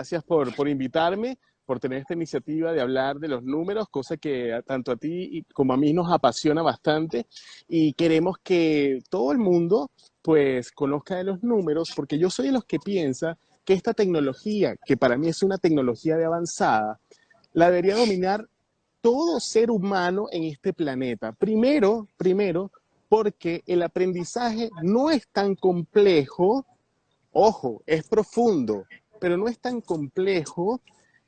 gracias por invitarme, por tener esta iniciativa de hablar de los números, cosa que tanto a ti como a mí nos apasiona bastante y queremos que todo el mundo pues conozca de los números, porque yo soy de los que piensa que esta tecnología, que para mí es una tecnología de avanzada, la debería dominar todo ser humano en este planeta. Primero, porque el aprendizaje no es tan complejo. Ojo, es profundo, pero no es tan complejo.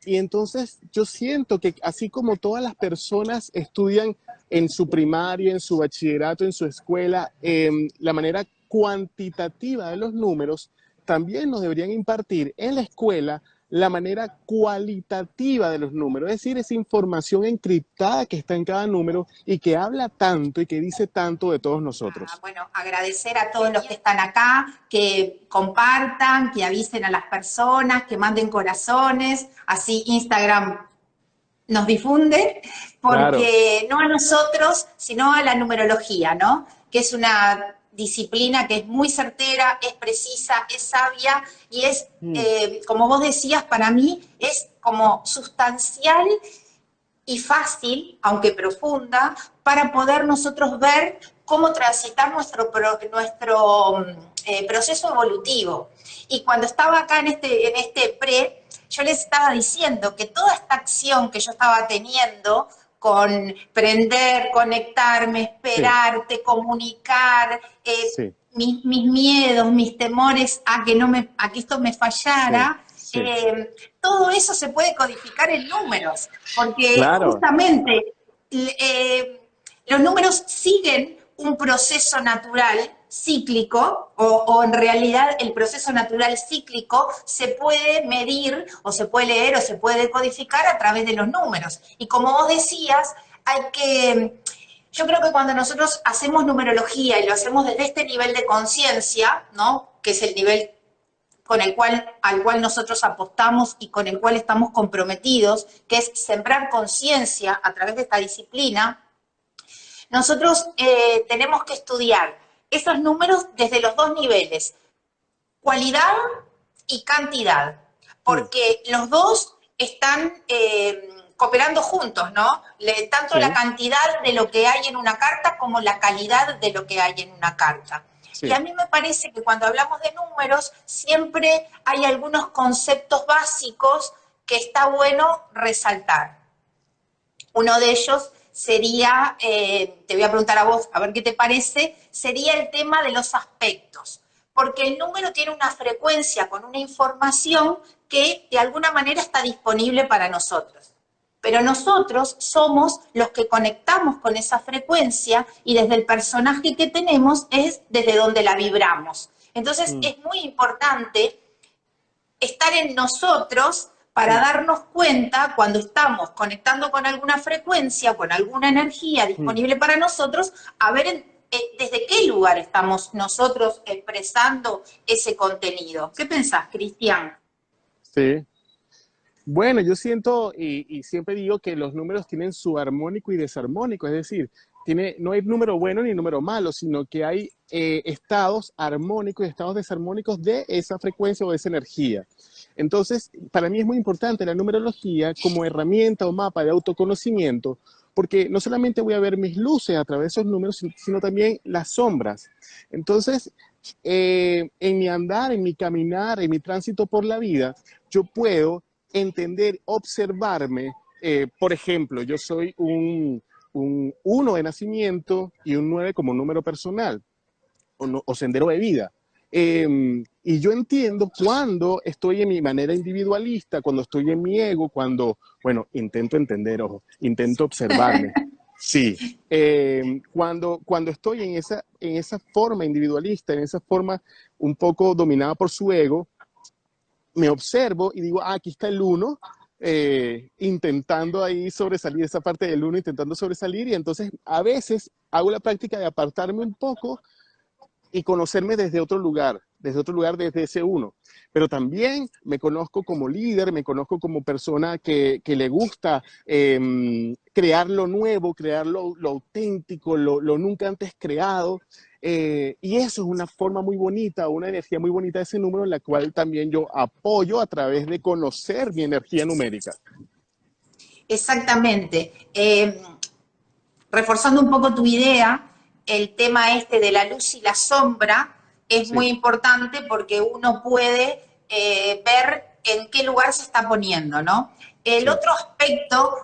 Y entonces yo siento que así como todas las personas estudian en su primaria, en su bachillerato, en su escuela, la manera cuantitativa de los números, también nos deberían impartir en la escuela la manera cualitativa de los números, es decir, esa información encriptada que está en cada número y que habla tanto y que dice tanto de todos nosotros. Bueno, agradecer a todos los que están acá, que compartan, que avisen a las personas, que manden corazones, así Instagram nos difunde, Claro, porque no a nosotros, sino a la numerología, ¿no? Que es una disciplina que es muy certera, es precisa, es sabia y es, como vos decías, para mí es como sustancial y fácil, aunque profunda, para poder nosotros ver cómo transitar nuestro proceso evolutivo. Y cuando estaba acá en este pre, yo les estaba diciendo que toda esta acción que yo estaba teniendo con prender, conectarme, sí, esperarte, comunicar, sí, mis miedos, mis temores a que esto me sí, fallara, sí. todo eso se puede codificar en números, porque Claro, justamente los números siguen un proceso natural cíclico, o en realidad el proceso natural cíclico se puede medir, o se puede leer, o se puede codificar a través de los números. Y como vos decías, yo creo que cuando nosotros hacemos numerología y lo hacemos desde este nivel de conciencia, ¿no? Que es el nivel al cual nosotros apostamos y con el cual estamos comprometidos, que es sembrar conciencia a través de esta disciplina, nosotros tenemos que estudiar esos números desde los dos niveles, cualidad y cantidad, mm, porque los dos están cooperando juntos, ¿no? Tanto la sí, cantidad de lo que hay en una carta como la calidad de lo que hay en una carta. Y a sí, mí me parece que cuando hablamos de números siempre hay algunos conceptos básicos que está bueno resaltar. Uno de ellos sería, te voy a preguntar a vos, a ver qué te parece, sería el tema de los aspectos. Porque el número tiene una frecuencia con una información que de alguna manera está disponible para nosotros. Pero nosotros somos los que conectamos con esa frecuencia y desde el personaje que tenemos es desde donde la vibramos. Entonces mm, es muy importante estar en nosotros para mm, darnos cuenta cuando estamos conectando con alguna frecuencia, con alguna energía mm, disponible para nosotros, a ver desde qué lugar estamos nosotros expresando ese contenido. ¿Qué pensás, Cristian? sí. Bueno, yo siento y siempre digo que los números tienen su armónico y desarmónico, es decir, no hay número bueno ni número malo, sino que hay estados armónicos y estados desarmónicos de esa frecuencia o de esa energía. Entonces, para mí es muy importante la numerología como herramienta o mapa de autoconocimiento, porque no solamente voy a ver mis luces a través de esos números, sino también las sombras. Entonces, en mi andar, en mi caminar, en mi tránsito por la vida, yo puedo entender, observarme. Por ejemplo, yo soy un 1 de nacimiento y un 9 como número personal o sendero de vida. Y yo entiendo cuando estoy en mi manera individualista, cuando estoy en mi ego, bueno, intento entender, ojo, intento observarme. Sí, cuando estoy en esa forma individualista, en esa forma un poco dominada por su ego, me observo y digo, aquí está el uno, intentando ahí sobresalir, esa parte del uno intentando sobresalir, y entonces a veces hago la práctica de apartarme un poco y conocerme desde otro lugar, desde ese uno. Pero también me conozco como líder, me conozco como persona que le gusta crear lo nuevo, crear lo auténtico, lo nunca antes creado. Y eso es una forma muy bonita, una energía muy bonita de ese número, en la cual también yo apoyo a través de conocer mi energía numérica. Exactamente. Reforzando un poco tu idea, el tema este de la luz y la sombra es muy Sí, importante porque uno puede ver en qué lugar se está poniendo, ¿no? El sí, otro aspecto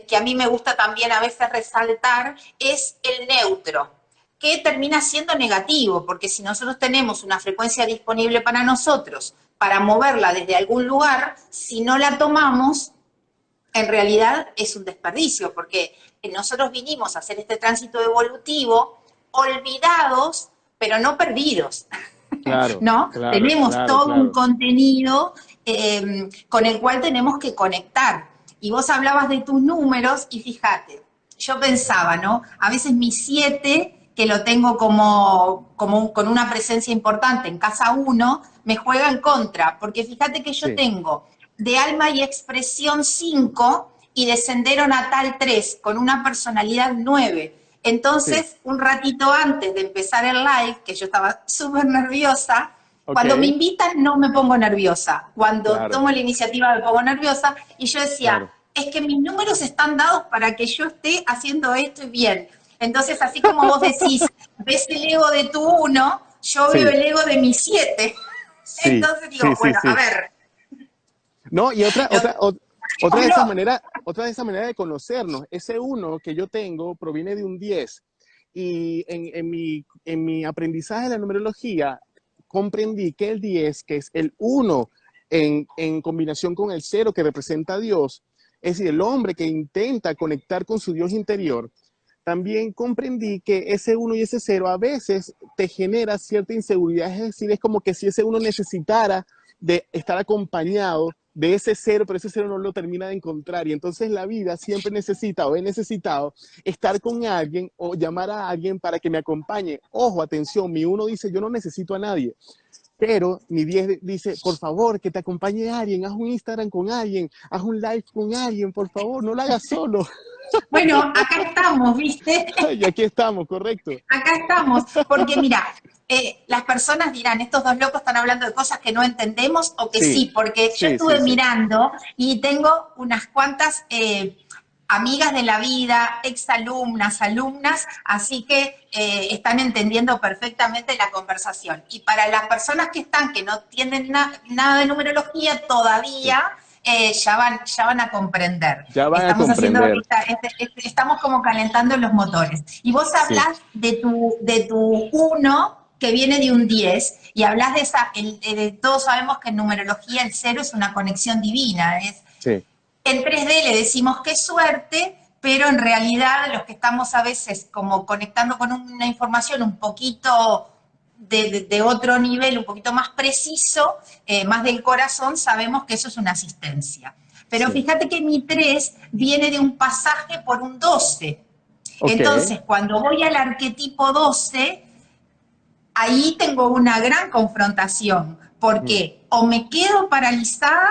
que a mí me gusta también a veces resaltar es el neutro, que termina siendo negativo, porque si nosotros tenemos una frecuencia disponible para nosotros, para moverla desde algún lugar, si no la tomamos, en realidad es un desperdicio, porque nosotros vinimos a hacer este tránsito evolutivo olvidados, pero no perdidos, claro, ¿no? claro, Tenemos claro, todo un claro. contenido con el cual tenemos que conectar. Y vos hablabas de tus números y fíjate, yo pensaba, ¿no? A veces mi 7, que lo tengo con una presencia importante en casa uno, me juega en contra, porque fíjate que yo Sí, tengo de alma y expresión 5 y de sendero natal 3 con una personalidad 9. sí, Entonces, un ratito antes de empezar el live, que yo estaba súper nerviosa, ok, cuando me invitan no me pongo nerviosa, cuando claro, tomo la iniciativa me pongo nerviosa y yo decía, claro. es que mis números están dados para que yo esté haciendo esto y bien. Entonces, así como vos decís, ves el ego de tu uno, yo veo Sí, el ego de mi 7. sí, Entonces digo, sí, sí, bueno, a sí. ver, No, y hablo. otra de esa manera de conocernos, ese uno que yo tengo proviene de un 10. Y en mi aprendizaje de la numerología, comprendí que el 10, que es el uno en combinación con el cero que representa a Dios, es decir, el hombre que intenta conectar con su Dios interior, también comprendí que ese uno y ese cero a veces te genera cierta inseguridad, es decir, es como que si ese uno necesitara de estar acompañado de ese cero, pero ese cero no lo termina de encontrar. Y entonces la vida siempre necesita o he necesitado estar con alguien o llamar a alguien para que me acompañe. Ojo, atención, mi uno dice, yo no necesito a nadie. Pero mi 10 dice, por favor, que te acompañe alguien, haz un Instagram con alguien, haz un live con alguien, por favor, no lo hagas solo. Bueno, acá estamos, ¿viste? Y aquí estamos, correcto. Acá estamos, porque mira, las personas dirán, estos dos locos están hablando de cosas que no entendemos o que Sí, sí, porque yo sí, sí, estuve sí. mirando y tengo unas cuantas amigas de la vida, exalumnas, alumnas, así que están entendiendo perfectamente la conversación. Y para las personas que están, que no tienen nada de numerología Sí. todavía, ya van a comprender. Ya van a Estamos haciendo, comprender. estamos como calentando los motores. Y vos Sí, hablás de tu uno que viene de un 10 y hablas de esa, todos sabemos que en numerología el cero es una conexión divina, sí, en 3D le decimos qué suerte, pero en realidad los que estamos a veces como conectando con una información un poquito de otro nivel, un poquito más preciso, más del corazón, sabemos que eso es una asistencia. Pero sí. fíjate que mi 3 viene de un pasaje por un 12. Ok. Entonces, cuando voy al arquetipo 12, ahí tengo una gran confrontación, Mm, porque o me quedo paralizada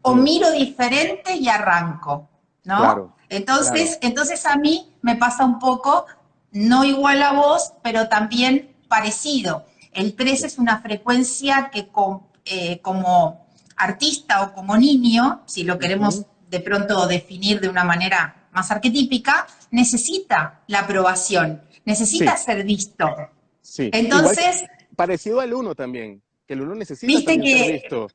o mm, miro diferente y arranco, ¿no? claro, claro. Entonces a mí me pasa un poco, no igual a vos, pero también parecido. El 3 Sí. es una frecuencia que como artista o como niño, si lo Ujú, queremos de pronto definir de una manera más arquetípica, necesita la aprobación, necesita sí, ser visto. sí. Igual que Entonces, parecido al uno también, que el uno necesita viste también ser que, visto.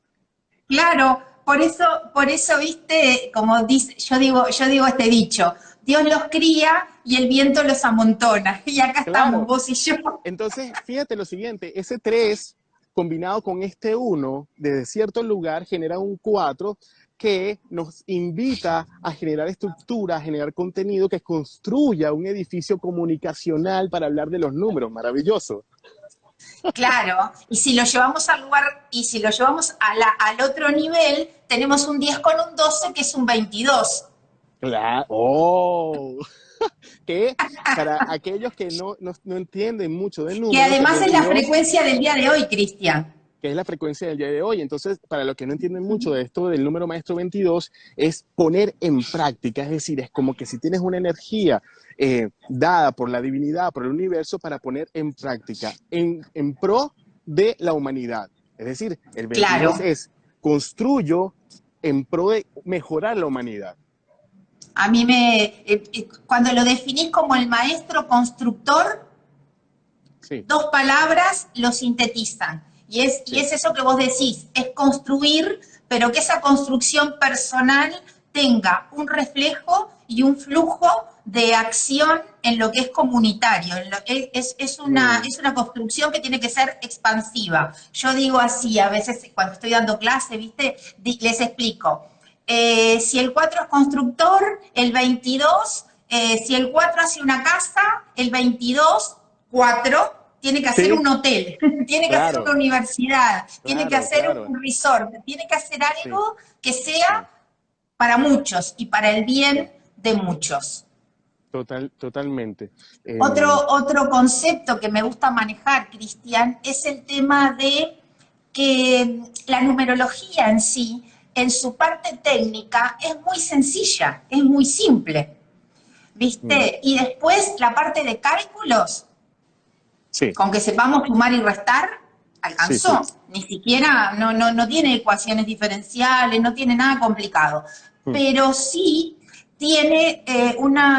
claro, por eso, viste, como dice, yo digo este dicho, Dios los cría y el viento los amontona. Y acá estamos, Claro. vos y yo. Entonces, fíjate lo siguiente, ese 3 combinado con este uno desde cierto lugar genera un 4 que nos invita a generar estructura, a generar contenido que construya un edificio comunicacional para hablar de los números. Maravilloso. Claro, y si lo llevamos al lugar, y si lo llevamos al otro nivel, tenemos un 10 con un 12 que es un 22. Claro. Oh. Que para aquellos que no entienden mucho de Que números, además es la 22, frecuencia del día de hoy, Cristian. que es la frecuencia del día de hoy. Entonces, para los que no entienden mucho de esto del número maestro 22, es poner en práctica, es decir, es como que si tienes una energía dada por la divinidad, por el universo, para poner en práctica, en pro de la humanidad. Es decir, el 22 Claro. es construyo en pro de mejorar la humanidad. A mí cuando lo definís como el maestro constructor, Sí, dos palabras lo sintetizan. Y sí. es eso que vos decís, es construir, pero que esa construcción personal tenga un reflejo y un flujo de acción en lo que es comunitario. Es Mm, es una construcción que tiene que ser expansiva. Yo digo así, a veces cuando estoy dando clase, ¿viste? Les explico. Si el 4 es constructor, el 22, si el 4 hace una casa, el 22, 4 tiene que hacer sí, un hotel, tiene que hacer una claro, universidad, tiene que claro, hacer claro. un resort, tiene que hacer Sí, algo que sí. sea para muchos y para el Sí. bien de muchos. Totalmente. Otro concepto que me gusta manejar, Cristian, es el tema de que la numerología en sí, en su parte técnica, es muy sencilla, es muy simple, Mm, ¿viste? Y después la parte de cálculos, sí, con que sepamos sumar y restar, sí, sí. alcanzó. Ni siquiera, no tiene ecuaciones diferenciales, no tiene nada complicado. Mm, Pero sí tiene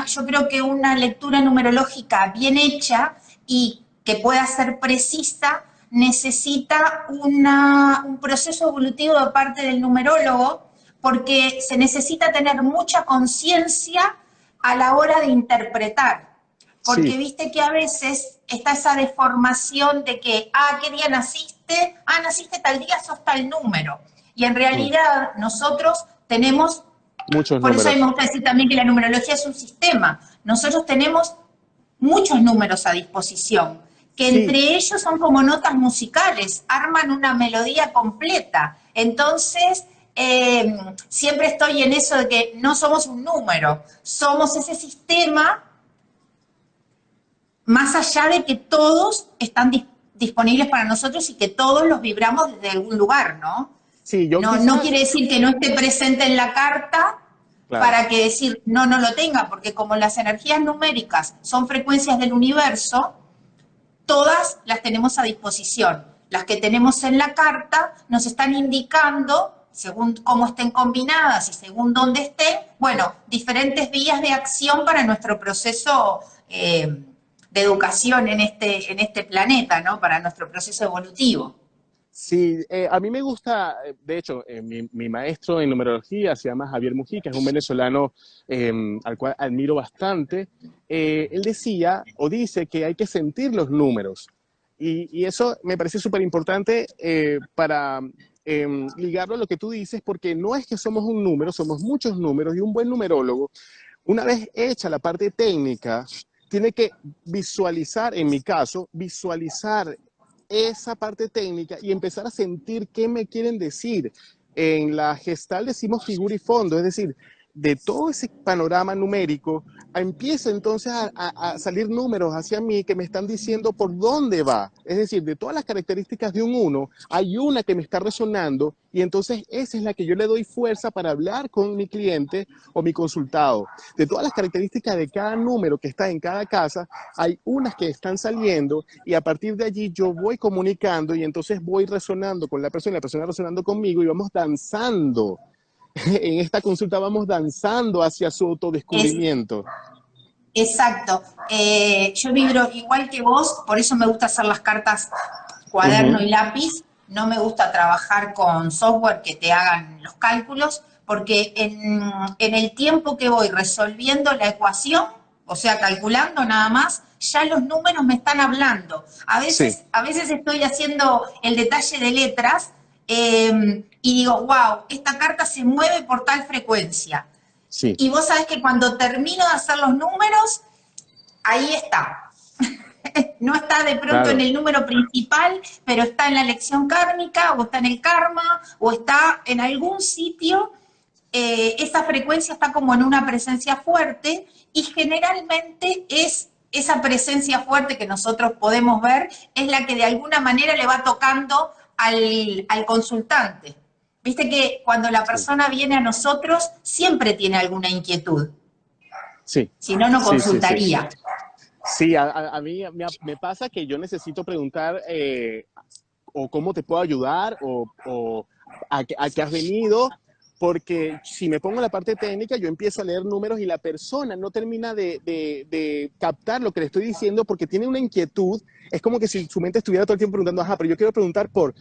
yo creo que una lectura numerológica bien hecha y que pueda ser precisa, necesita un proceso evolutivo de parte del numerólogo, porque se necesita tener mucha conciencia a la hora de interpretar. Porque sí, viste que a veces está esa deformación de que, ¿qué día naciste? Naciste tal día, sos tal número. Y en mm, realidad nosotros tenemos, muchos por eso a mí me números. gusta decir también que la numerología es un sistema. Nosotros tenemos muchos números a disposición, que Sí, entre ellos son como notas musicales, arman una melodía completa. Entonces, siempre estoy en eso de que no somos un número, somos ese sistema más allá de que todos están disponibles para nosotros y que todos los vibramos desde algún lugar, ¿no? sí, yo No quizás, quiere decir que no esté presente en la carta claro, para que decir no lo tenga, porque como las energías numéricas son frecuencias del universo, todas las tenemos a disposición. Las que tenemos en la carta nos están indicando, según cómo estén combinadas y según dónde estén, bueno, diferentes vías de acción para nuestro proceso de educación en este planeta, ¿no? Para nuestro proceso evolutivo. sí, a mí me gusta, de hecho, mi maestro en numerología se llama Javier Mujica, es un venezolano al cual admiro bastante. Él decía o dice que hay que sentir los números y eso me parece súper importante para ligarlo a lo que tú dices, porque no es que somos un número, somos muchos números y un buen numerólogo, una vez hecha la parte técnica, tiene que visualizar, en mi caso, visualizar esa parte técnica y empezar a sentir qué me quieren decir. En la gestal decimos figura y fondo, es decir, de todo ese panorama numérico, empieza entonces a salir números hacia mí que me están diciendo por dónde va. Es decir, de todas las características de un uno, hay una que me está resonando y entonces esa es la que yo le doy fuerza para hablar con mi cliente o mi consultado. De todas las características de cada número que está en cada casa, hay unas que están saliendo y a partir de allí yo voy comunicando y entonces voy resonando con la persona resonando conmigo y vamos danzando. En esta consulta vamos danzando hacia su Es, autodescubrimiento. exacto. Yo vibro igual que vos, por eso me gusta hacer las cartas Uh cuaderno -huh. y lápiz. No me gusta trabajar con software que te hagan los cálculos, porque en el tiempo que voy resolviendo la ecuación, o sea, calculando nada más, ya los números me están hablando. Sí, A veces estoy haciendo el detalle de letras y digo, wow, esta carta se mueve por tal frecuencia. sí, Y vos sabés que cuando termino de hacer los números, ahí está. No está de pronto en claro. el número principal, pero está en la lección kármica, o está en el karma, o está en algún sitio. Esa frecuencia está como en una presencia fuerte y generalmente es esa presencia fuerte que nosotros podemos ver, es la que de alguna manera le va tocando al consultante. Viste que cuando la Sí, persona viene a nosotros, siempre tiene alguna inquietud. sí, Si no, no sí, sí, sí. consultaría. Sí, a mí me pasa que yo necesito preguntar o cómo te puedo ayudar o a qué has venido, porque si me pongo en la parte técnica, yo empiezo a leer números y la persona no termina de captar lo que le estoy diciendo porque tiene una inquietud. Es como que si su mente estuviera todo el tiempo preguntando, ajá, pero yo quiero preguntar por.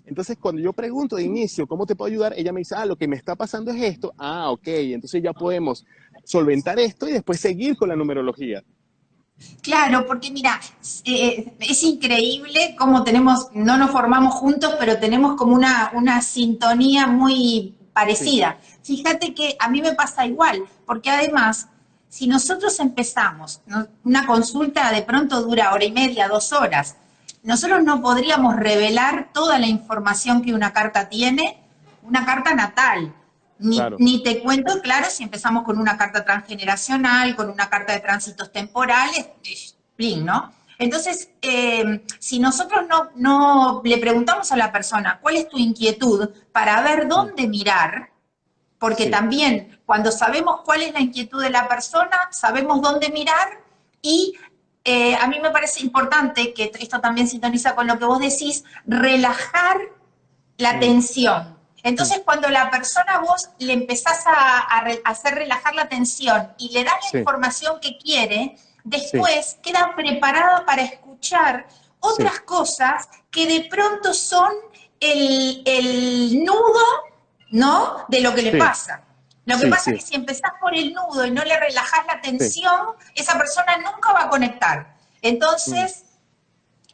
Entonces, cuando yo pregunto de inicio, ¿cómo te puedo ayudar? Ella me dice, lo que me está pasando es esto. Ok, entonces ya podemos solventar esto y después seguir con la numerología. Claro, porque mira, es increíble cómo tenemos, no nos formamos juntos, pero tenemos como una sintonía muy Sí, parecida. Fíjate que a mí me pasa igual, porque además, si nosotros empezamos, ¿no? Una consulta de pronto dura hora y media, 2 horas, nosotros no podríamos revelar toda la información que una carta tiene, una carta natal. claro. Ni te cuento, claro, si empezamos con una carta transgeneracional, con una carta de tránsitos temporales, plin, ¿no? Entonces, si nosotros no le preguntamos a la persona cuál es tu inquietud para ver Mm, dónde mirar, porque sí, también cuando sabemos cuál es la inquietud de la persona, sabemos dónde mirar y a mí me parece importante, que esto también sintoniza con lo que vos decís, relajar la mm, tensión. mm, Entonces, cuando la persona vos le empezás a hacer relajar la tensión y le das la sí, información que quiere, sí, después queda preparada para escuchar sí, otras cosas que de pronto son el nudo, ¿no? De lo que le sí, pasa. Lo que sí, pasa es que sí, si empezás por el nudo y no le relajás la sí, tensión, esa persona nunca va a conectar. mm, Entonces,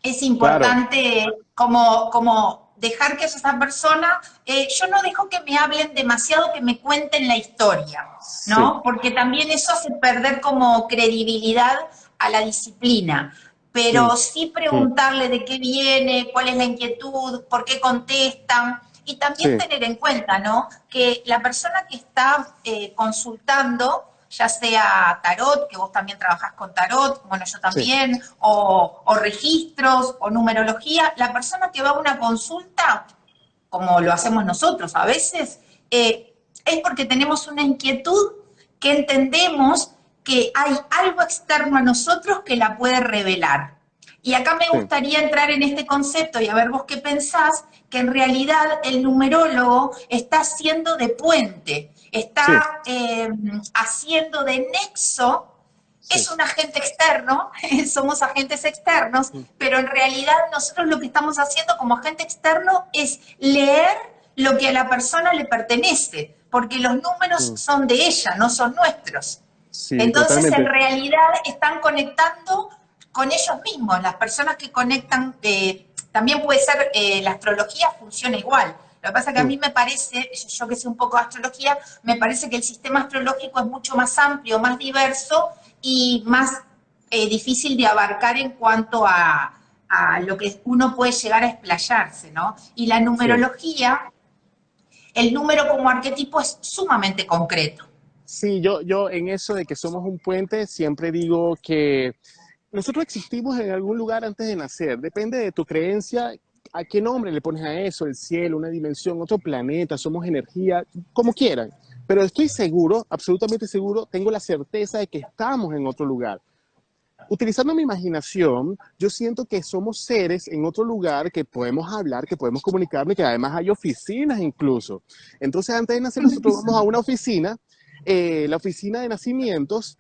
es claro, importante como dejar que esa persona, yo no dejo que me hablen demasiado, que me cuenten la historia, sí, ¿no? Porque también eso hace perder como credibilidad a la disciplina. mm, Pero sí mm, preguntarle de qué viene, cuál es la inquietud, por qué contestan, y también sí, tener en cuenta, ¿no? Que la persona que está consultando, ya sea tarot, que vos también trabajás con tarot, bueno, yo sí, también, o registros, o numerología, la persona que va a una consulta, como lo hacemos nosotros a veces, es porque tenemos una inquietud que entendemos que hay algo externo a nosotros que la puede revelar. Y acá me sí, gustaría entrar en este concepto y a ver vos qué pensás, que en realidad el numerólogo está haciendo de puente, sí, está haciendo de nexo, sí, es un agente externo, somos agentes externos, mm, pero en realidad nosotros lo que estamos haciendo como agente externo es leer lo que a la persona le pertenece, porque los números mm, son de ella, no son nuestros. sí, Entonces, en totalmente, realidad están conectando con ellos mismos. Las personas que conectan, también puede ser, la astrología funciona igual. Lo que pasa es que a mm, mí me parece, yo que sé un poco de astrología, me parece que el sistema astrológico es mucho más amplio, más diverso y más difícil de abarcar en cuanto a lo que uno puede llegar a explayarse, ¿no? Y la sí. numerología, el número como arquetipo es sumamente concreto. Sí, yo en eso de que somos un puente, siempre digo que nosotros existimos en algún lugar antes de nacer. Depende de tu creencia, a qué nombre le pones a eso, el cielo, una dimensión, otro planeta, somos energía, como quieran. Pero estoy seguro, absolutamente seguro, tengo la certeza de que estamos en otro lugar. Utilizando mi imaginación, yo siento que somos seres en otro lugar que podemos hablar, que podemos comunicarnos, que además hay oficinas incluso. Entonces, antes de nacer, nosotros vamos a una oficina, la oficina de nacimientos,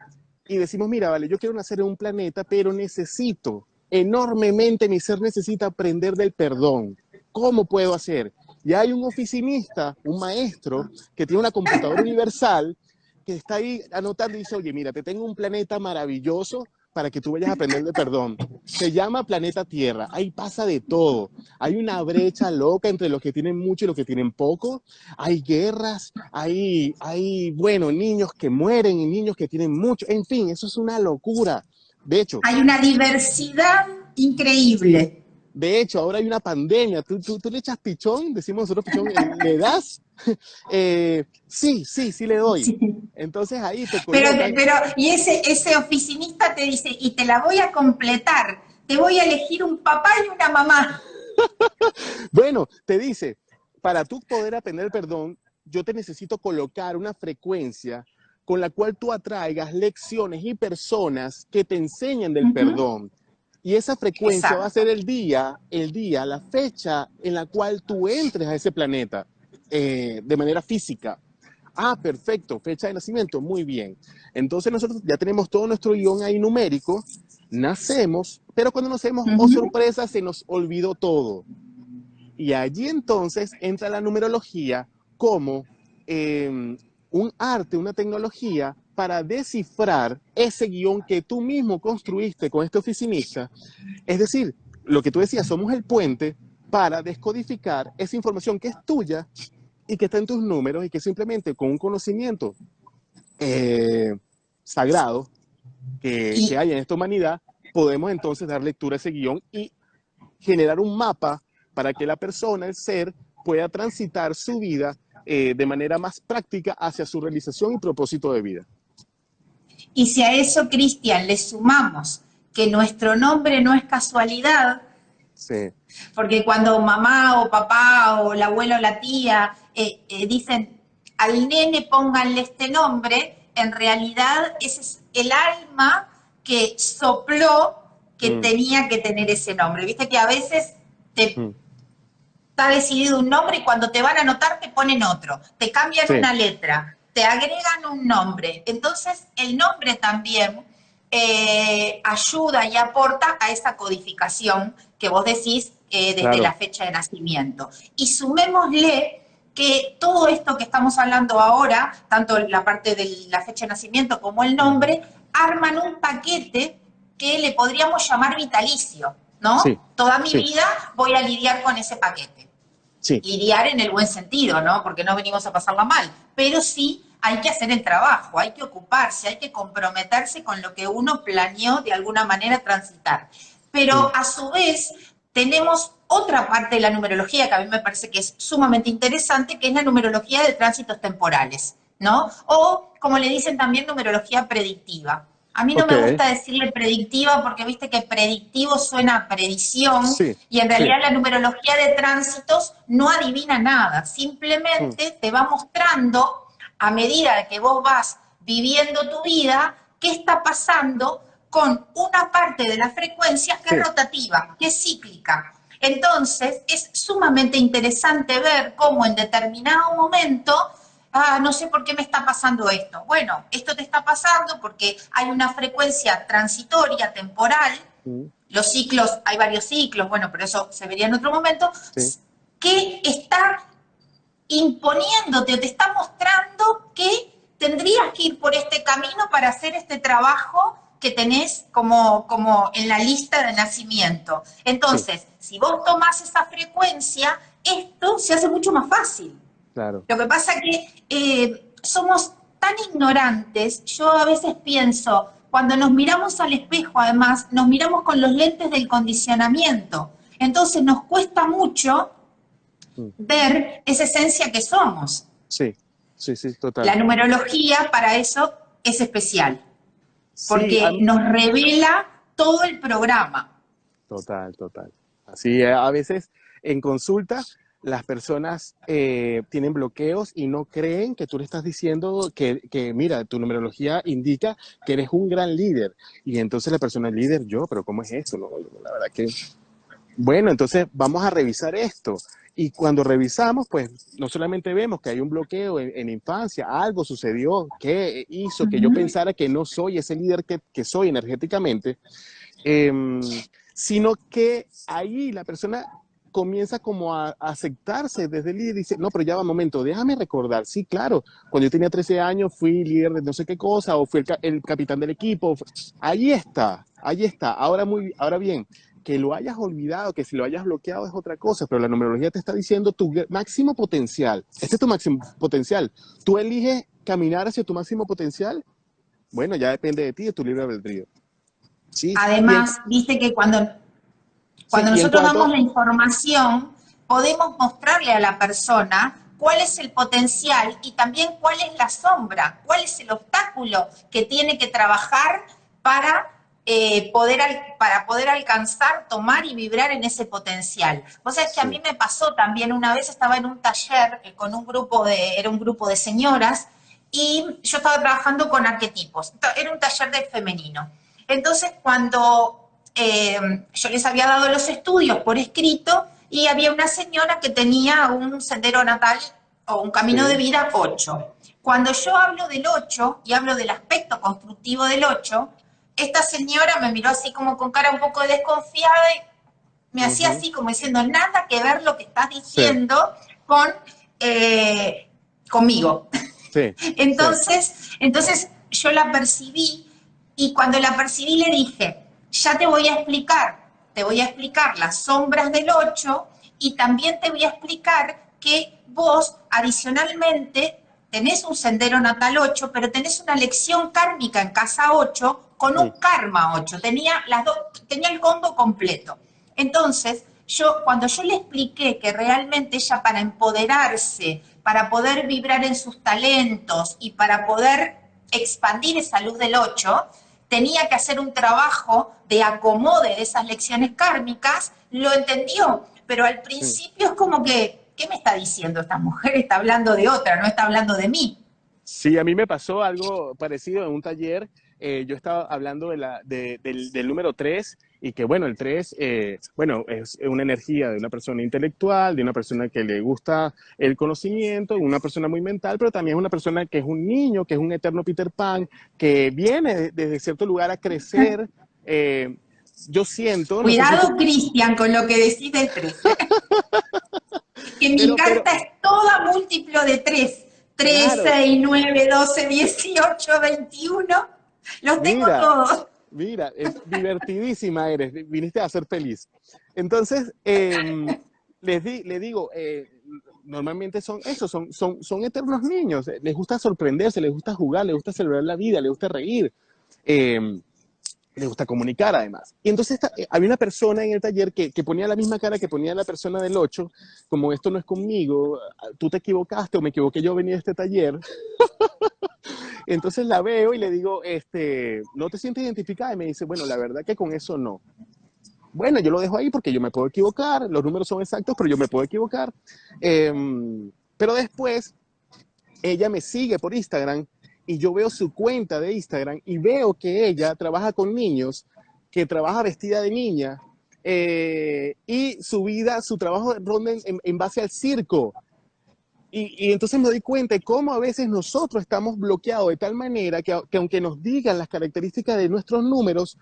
y decimos, mira, vale, yo quiero nacer en un planeta, pero necesito enormemente, mi ser necesita aprender del perdón. ¿Cómo puedo hacer? Y hay un oficinista, un maestro, que tiene una computadora universal, que está ahí anotando y dice, oye, mira, te tengo un planeta maravilloso para que tú vayas a aprender de perdón. Se llama planeta Tierra. Ahí pasa de todo. Hay una brecha loca entre los que tienen mucho y los que tienen poco. Hay guerras, bueno, niños que mueren y niños que tienen mucho. En fin, eso es una locura. De hecho, Hay una diversidad increíble. de hecho, ahora hay una pandemia. ¿Tú le echas pichón? Decimos nosotros pichón. ¿Le das? Sí, sí, sí le doy. Sí. Entonces ahí te Pero, colocan. pero y ese oficinista te dice, y te la voy a completar, te voy a elegir un papá y una mamá. Bueno, te dice, para tú poder aprender el perdón, yo te necesito colocar una frecuencia con la cual tú atraigas lecciones y personas que te enseñen del Ujú. perdón. Y esa frecuencia va a Exacto. ser la fecha en la cual tú entres a ese planeta de manera física. Ah, perfecto, fecha de nacimiento, muy bien. Entonces nosotros ya tenemos todo nuestro guión ahí numérico, nacemos, pero cuando nacemos, oh Ujú. sorpresa, se nos olvidó todo. Y allí entonces entra la numerología como un arte, una tecnología para descifrar ese guión que tú mismo construiste con este oficinista. Es decir, lo que tú decías, somos el puente para descodificar esa información que es tuya y que está en tus números y que simplemente con un conocimiento eh, sagrado que Y, hay en esta humanidad, podemos entonces dar lectura a ese guión y generar un mapa para que la persona, el ser, pueda transitar su vida de manera más práctica hacia su realización y propósito de vida. y si a eso, Cristian, le sumamos que nuestro nombre no es casualidad, Sí, porque cuando mamá o papá o la abuela o la tía dicen al nene pónganle este nombre, en realidad ese es el alma que sopló que mm, tenía que tener ese nombre. Viste que a veces te mm, está decidido un nombre y cuando te van a anotar te ponen otro, te cambian sí, una letra, te agregan un nombre. Entonces el nombre también ayuda y aporta a esa codificación que vos decís desde la claro, fecha de nacimiento. Y sumémosle que todo esto que estamos hablando ahora, tanto la parte de la fecha de nacimiento como el ujú, nombre, arman un paquete que le podríamos llamar vitalicio, sí, ¿no? Toda mi sí, vida voy a lidiar con ese paquete. sí, Lidiar en el buen sentido, ¿no? Porque no venimos a pasarla mal, pero sí hay que hacer el trabajo, hay que ocuparse, hay que comprometerse con lo que uno planeó de alguna manera transitar. mm, Pero a su vez tenemos otra parte de la numerología que a mí me parece que es sumamente interesante, que es la numerología de tránsitos temporales, ¿no? O como le dicen también numerología predictiva. A mí no ok, me gusta decirle predictiva porque viste que predictivo suena a predicción sí, y en sí, realidad la numerología de tránsitos no adivina nada, mm, simplemente te va mostrando a medida que vos vas viviendo tu vida qué está pasando con una parte de la frecuencia que es sí, rotativa, que es cíclica. Entonces es sumamente interesante ver cómo en determinado momento no sé por qué me está pasando esto. Bueno, esto te está pasando porque hay una frecuencia transitoria, temporal, mm, los ciclos, hay varios ciclos, bueno, pero eso se vería en otro momento, sí, que está imponiéndote o te está mostrando que tendrías que ir por este camino para hacer este trabajo que tenés como en la lista de nacimiento. sí, Entonces, si vos tomás esa frecuencia, esto se hace mucho más fácil. claro, Lo que pasa es que somos tan ignorantes, yo a veces pienso, cuando nos miramos al espejo, además, nos miramos con los lentes del condicionamiento. Entonces nos cuesta mucho mm, ver esa esencia que somos. sí, sí, sí, La total. numerología para eso es especial, Sí, porque nos revela todo el programa. total, total. Así, a veces en consulta las personas tienen bloqueos y no creen que tú le estás diciendo mira, tu numerología indica que eres un gran líder. Y entonces la persona, líder, yo, pero ¿cómo es eso? No, la verdad que bueno, entonces vamos a revisar esto. Y cuando revisamos, pues no solamente vemos que hay un bloqueo en infancia, algo sucedió que hizo que yo Ujú. pensara que no soy ese líder que soy energéticamente, eh, sino que ahí la persona comienza como a aceptarse desde el líder y dice, no, pero ya va un momento, déjame recordar, sí, claro, cuando yo tenía 13 años fui líder de no sé qué cosa, o fui el capitán del equipo, ahí está, ahora bien, que lo hayas olvidado, que si lo hayas bloqueado es otra cosa, pero la numerología te está diciendo tu máximo potencial, este es tu máximo potencial, tú eliges caminar hacia tu máximo potencial, bueno, ya depende de ti, de tu libre albedrío. Sí, Además, viste que sí, cuando y en nosotros damos cuanto, la información, podemos mostrarle a la persona cuál es el potencial y también cuál es la sombra, cuál es el obstáculo que tiene que trabajar para para poder alcanzar, tomar y vibrar en ese potencial. Vos sabés que a mí Sí, me pasó también, una vez estaba en un taller con era un grupo de señoras, y yo estaba trabajando con arquetipos, era un taller de femenino. Entonces, cuando yo les había dado los estudios por escrito, y había una señora que tenía un sendero natal o un camino de sí, vida 8. Cuando yo hablo del 8 y hablo del aspecto constructivo del 8, esta señora me miró así como con cara un poco desconfiada y me hacía ujú, así como diciendo, nada que ver lo que estás sí, diciendo con, eh, conmigo. sí, sí, Entonces yo la percibí, y cuando la percibí le dije, ya te voy a explicar las sombras del 8, y también te voy a explicar que vos adicionalmente tenés un sendero natal 8, pero tenés una lección kármica en casa 8 con mm, un karma 8, tenía el combo completo. Entonces, cuando yo le expliqué que realmente ella, para empoderarse, para poder vibrar en sus talentos y para poder expandir esa luz del 8, tenía que hacer un trabajo de acomode de esas lecciones kármicas, lo entendió, pero al mm. principio es como que, ¿qué me está diciendo esta mujer? Está hablando de otra, no está hablando de mí. Sí, a mí me pasó algo parecido en un taller. Yo estaba hablando del número 3 y que, bueno, el 3 bueno, es una energía de una persona intelectual, de una persona que le gusta el conocimiento, una persona muy mental, pero también es una persona que es un niño, que es un eterno Peter Pan, que viene desde cierto lugar a crecer. Eh, yo siento, no sé si tú, Cuidado, Cristian, con lo que decís del 13, que mi pero, carta es toda múltiplo de 3. 3, claro, 6, 9, 12, 18, 21. Los tengo mira. todos. Mira, es divertidísima eres, viniste a ser feliz. Entonces, le digo, normalmente son eso, son eternos niños, les gusta sorprenderse, les gusta jugar, les gusta celebrar la vida, les gusta reír, eh, les gusta comunicar además. Y entonces había una persona en el taller que ponía la misma cara que ponía la persona del 8, como esto no es conmigo, tú te equivocaste o me equivoqué yo venía a este taller. Entonces la veo y le digo, ¿no te sientes identificada? Y me dice, bueno, la verdad que con eso no. Bueno, yo lo dejo ahí porque yo me puedo equivocar, los números son exactos, pero yo me puedo equivocar. Pero después ella me sigue por Instagram y yo veo su cuenta de Instagram y veo que ella trabaja con niños, que trabaja vestida de niña, y su vida, su trabajo ronda en base al circo. Y entonces me doy cuenta de cómo a veces nosotros estamos bloqueados de tal manera que aunque nos digan las características de nuestros números,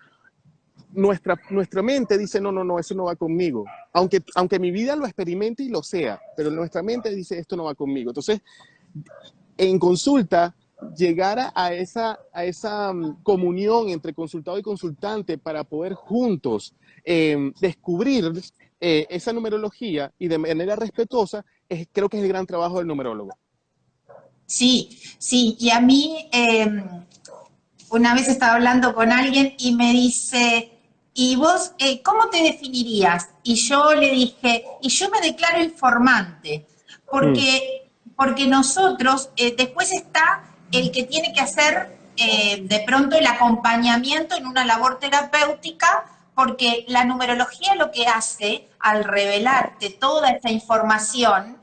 nuestra mente dice, no, no, no, eso no va conmigo. Aunque mi vida lo experimente y lo sea, pero nuestra mente dice, esto no va conmigo. Entonces, en consulta, llegar a esa comunión entre consultado y consultante para poder juntos descubrir esa numerología y de manera respetuosa, creo que es el gran trabajo del numerólogo. Sí, sí, y a mí una vez estaba hablando con alguien y me dice, ¿y vos cómo te definirías? Y yo le dije, y yo me declaro informante, Mm, porque nosotros, después está el que tiene que hacer de pronto el acompañamiento en una labor terapéutica, porque la numerología lo que hace al revelarte toda esa información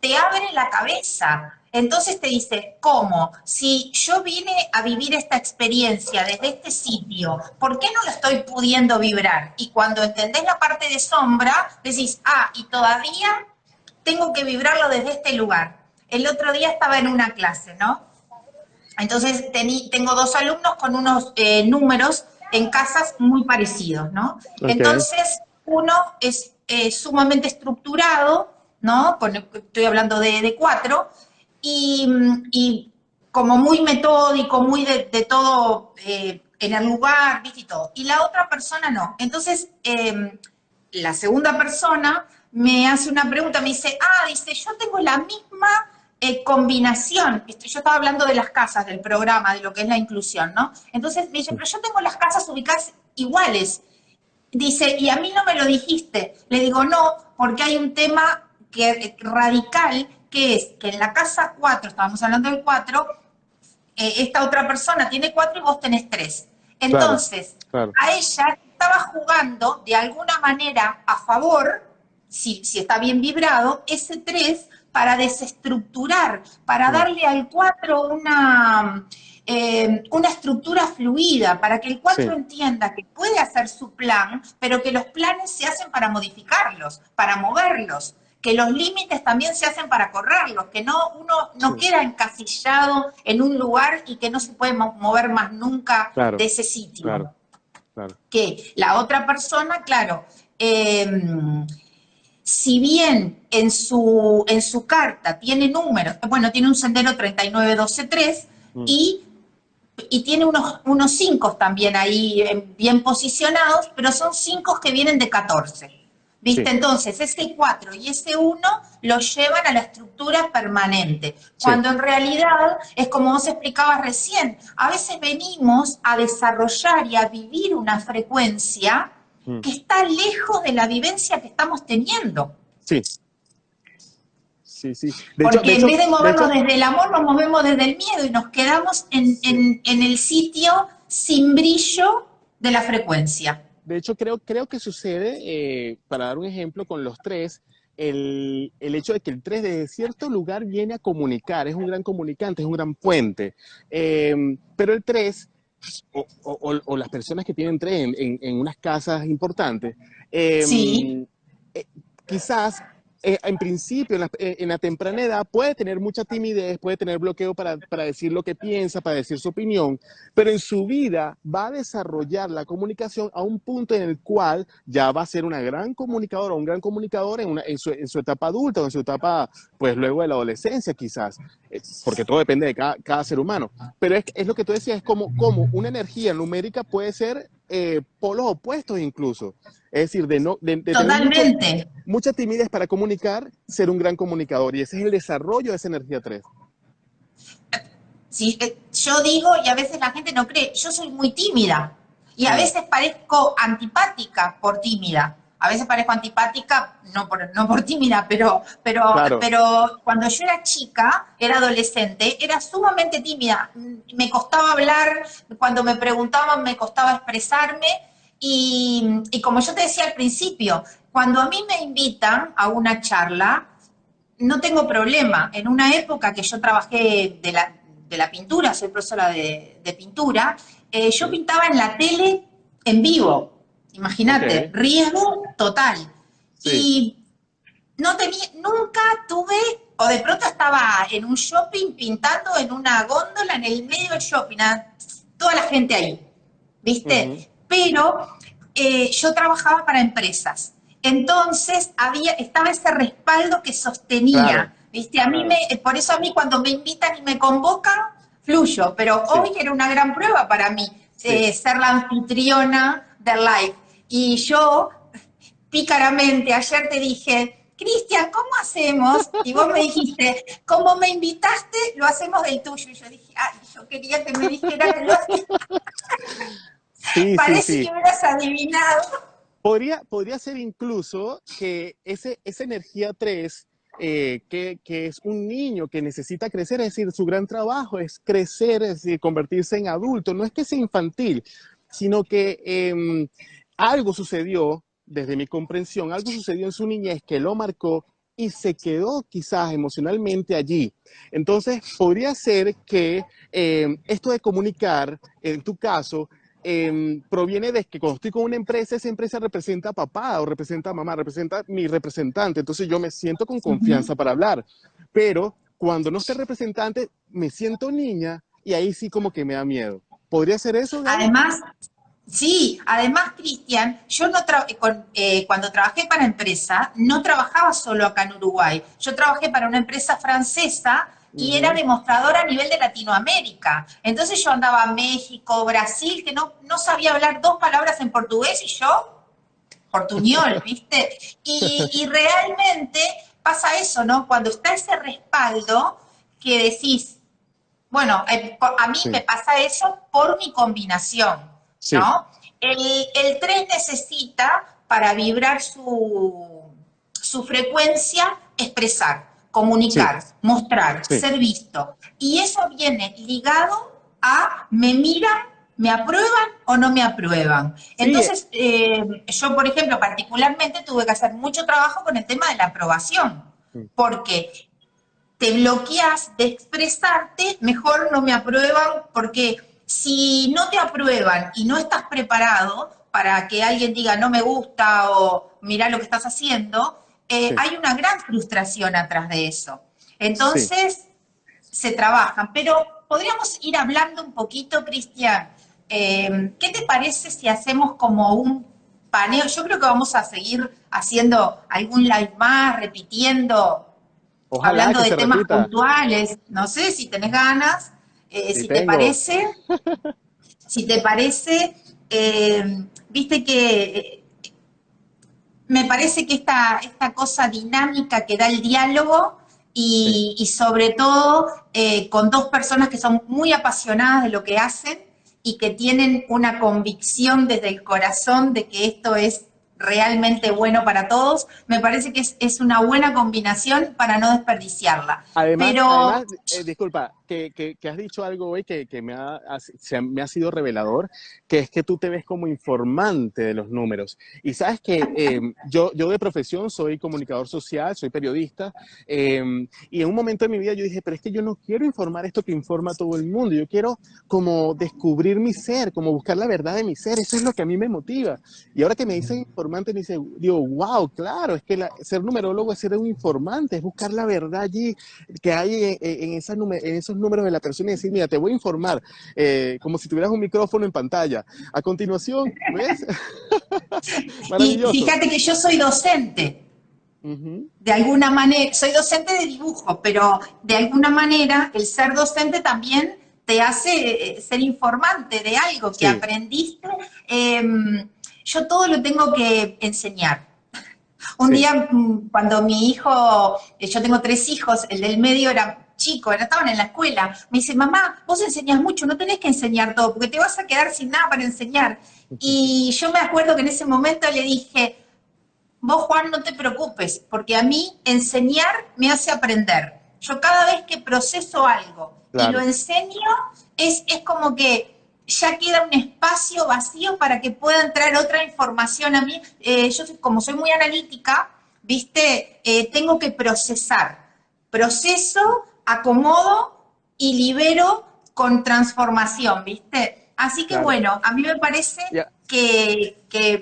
te abre la cabeza. Entonces te dice, ¿cómo? Si yo vine a vivir esta experiencia desde este sitio, ¿por qué no lo estoy pudiendo vibrar? Y cuando entendés la parte de sombra, decís, y todavía tengo que vibrarlo desde este lugar. El otro día estaba en una clase, ¿no? Entonces tengo dos alumnos con unos números en casas muy parecidos, ¿no? ok. Entonces, uno es sumamente estructurado, ¿no? Estoy hablando de cuatro, y como muy metódico, muy de todo en el lugar, ¿viste? Y todo. Y la otra persona no. Entonces, la segunda persona me hace una pregunta, me dice, dice, yo tengo la misma combinación. Yo estaba hablando de las casas, del programa, de lo que es la inclusión, ¿no? Entonces me dice, pero yo tengo las casas ubicadas iguales. Dice, y a mí no me lo dijiste. Le digo, no, porque hay un tema radical, que es que en la casa 4, estábamos hablando del 4, esta otra persona tiene 4 y vos tenés 3. Claro, Entonces, claro. a ella estaba jugando de alguna manera a favor, si está bien vibrado, ese 3 para desestructurar, para Mm, darle al 4 una estructura fluida, para que el 4 sí, entienda que puede hacer su plan, pero que los planes se hacen para modificarlos, para moverlos, que los límites también se hacen para correrlos, que no uno no sí, queda encasillado en un lugar y que no se puede mover más nunca de claro, ese sitio. claro, claro. Que la otra persona, claro, eh, si bien en su carta tiene números, bueno, tiene un sendero 39123 Mm, y, y tiene unos 5 también ahí bien posicionados, pero son 5 que vienen de 14. ¿Viste? sí, Entonces, ese 4 y ese 1 los llevan a la estructura permanente, sí. cuando en realidad es como vos explicabas recién, a veces venimos a desarrollar y a vivir una frecuencia Mm, que está lejos de la vivencia que estamos teniendo. sí, sí, sí. Porque en vez de De movernos hecho, desde el amor, nos movemos desde el miedo y nos quedamos sí. en el sitio sin brillo de la frecuencia. De hecho, creo que sucede, para dar un ejemplo, con los tres, el hecho de que el tres desde cierto lugar viene a comunicar, es un gran comunicante, es un gran puente. Pero el tres, o las personas que tienen tres en unas casas importantes, Sí, eh, quizás en principio, en la temprana edad, puede tener mucha timidez, puede tener bloqueo para decir lo que piensa, para decir su opinión, pero en su vida va a desarrollar la comunicación a un punto en el cual ya va a ser una gran comunicadora, un gran comunicador en su etapa adulta o en su etapa, pues luego de la adolescencia quizás, porque todo depende de cada ser humano. Pero es lo que tú decías, es como una energía numérica puede ser polos opuestos incluso. Es decir, de tener totalmente. mucha timidez para comunicar, ser un gran comunicador. Y ese es el desarrollo de esa energía 3. Sí, yo digo, y a veces la gente no cree, yo soy muy tímida. Y a Mm, veces parezco antipática por tímida. A veces parezco antipática, no por tímida, claro, pero cuando yo era chica, era adolescente, era sumamente tímida. Me costaba hablar, cuando me preguntaban me costaba expresarme. Y como yo te decía al principio, cuando a mí me invitan a una charla, no tengo problema. En una época que yo trabajé de la pintura, soy profesora de pintura, yo sí, pintaba en la tele en vivo. Imagínate, ok, riesgo total. sí, Y no tenía, nunca tuve, o de pronto estaba en un shopping pintando en una góndola en el medio del shopping, toda la gente ahí. ujú, ¿Viste? Pero yo trabajaba para empresas. Entonces estaba ese respaldo que sostenía. claro, ¿Viste? claro, Por eso a mí cuando me invitan y me convocan, fluyo. Pero sí, hoy era una gran prueba para mí sí. ser la anfitriona del live. Y yo, pícaramente, ayer te dije, Cristian, ¿cómo hacemos? Y vos me dijiste, como me invitaste, lo hacemos del tuyo. Y yo dije, ay, yo quería que me dijera que lo hacía. Sí, sí, Parece sí. que hubieras adivinado. Podría ser incluso que esa energía 3 que es un niño que necesita crecer, es decir, su gran trabajo es crecer, es decir, convertirse en adulto, no es que sea infantil, sino que algo sucedió, desde mi comprensión, algo sucedió en su niñez que lo marcó y se quedó quizás emocionalmente allí. Entonces, podría ser que esto de comunicar, en tu caso, proviene de que cuando estoy con una empresa, esa empresa representa a papá o representa a mamá, representa a mi representante. Entonces yo me siento con confianza para hablar. Pero cuando no esté representante, me siento niña y ahí sí como que me da miedo. ¿Podría ser eso, Gaby? Además, sí, además, Cristian, yo no cuando trabajé para empresa, no trabajaba solo acá en Uruguay. Yo trabajé para una empresa francesa y era Ujú, demostradora a nivel de Latinoamérica. Entonces yo andaba a México, Brasil, que no sabía hablar 2 palabras en portugués y yo, portuñol, ¿viste? Y realmente pasa eso, ¿no? Cuando está ese respaldo que decís, bueno, a mí me sí, pasa eso por mi combinación, sí, ¿no? El 3 necesita, para vibrar su frecuencia, expresar, sí, comunicar, mostrar, sí, ser visto. Y eso viene ligado a me miran ¿Me aprueban o no me aprueban? Sí, Entonces, yo, por ejemplo, particularmente tuve que hacer mucho trabajo con el tema de la aprobación, porque te bloqueas de expresarte, mejor no me aprueban, porque si no te aprueban y no estás preparado para que alguien diga no me gusta o mirá lo que estás haciendo, sí, hay una gran frustración atrás de eso. sí. Entonces, se trabajan, pero podríamos ir hablando un poquito, Cristian. ¿Qué te parece si hacemos como un paneo? Yo creo que vamos a seguir haciendo algún live más, repitiendo, Ojalá hablando que de se temas repita. puntuales. No sé si tenés ganas, Sí tengo. si te parece, viste que me parece que esta cosa dinámica que da el diálogo Sí. y sobre todo con dos personas que son muy apasionadas de lo que hacen y que tienen una convicción desde el corazón de que esto es realmente bueno para todos, me parece que es una buena combinación para no desperdiciarla. Pero Además, disculpa, que has dicho algo hoy que me ha sido revelador, que es que tú te ves como informante de los números. Y sabes que yo de profesión soy comunicador social, soy periodista, y en un momento de mi vida yo dije, pero es que yo no quiero informar esto que informa a todo el mundo, yo quiero como descubrir mi ser, como buscar la verdad de mi ser, eso es lo que a mí me motiva. Y ahora que me dicen informante, me dice, digo, wow, claro, es que ser numerólogo es ser un informante, es buscar la verdad allí que hay en esos números de la persona y decir, mira, te voy a informar, como si tuvieras un micrófono en pantalla. A continuación, ¿ves? y Maravilloso. fíjate que yo soy docente, Ujú. de alguna manera, soy docente de dibujo, pero de alguna manera el ser docente también te hace ser informante de algo que Sí, aprendiste. Eh, yo todo lo tengo que enseñar. Un sí. día, cuando mi hijo, yo tengo tres hijos, el del medio era chico, estaban en la escuela, me dice, mamá, vos enseñás mucho, no tenés que enseñar todo, porque te vas a quedar sin nada para enseñar. Y yo me acuerdo que en ese momento le dije, vos, Juan, no te preocupes, porque a mí enseñar me hace aprender. Yo cada vez que proceso algo y lo Claro, enseño, es como que ya queda un espacio vacío para que pueda entrar otra información a mí. Yo, como soy muy analítica, ¿viste? Tengo que procesar. Proceso, acomodo y libero con transformación, ¿viste? Así que claro. bueno, a mí me parece Ya,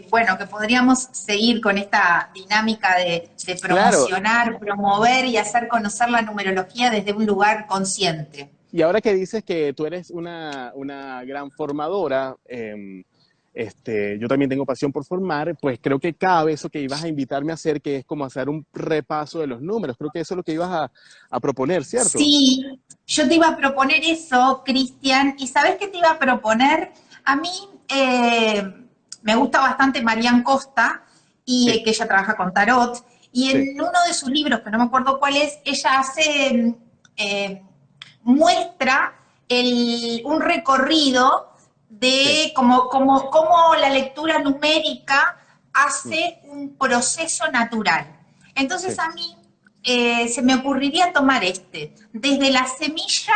bueno, que podríamos seguir con esta dinámica de claro. promocionar, promover y hacer conocer la numerología desde un lugar consciente. Y ahora que dices que tú eres una gran formadora, yo también tengo pasión por formar, pues creo que cabe eso que ibas a invitarme a hacer, que es como hacer un repaso de los números. Creo que eso es lo que ibas a proponer, ¿cierto? Sí, yo te iba a proponer eso, Cristian, y ¿sabes qué te iba a proponer? A mí me gusta bastante Marian Costa, y Sí, que ella trabaja con tarot, y sí, en uno de sus libros, que no me acuerdo cuál es, ella hace, eh, muestra un recorrido sí, de cómo la lectura numérica mm, hace un proceso natural. Entonces sí, a mí se me ocurriría tomar desde la semilla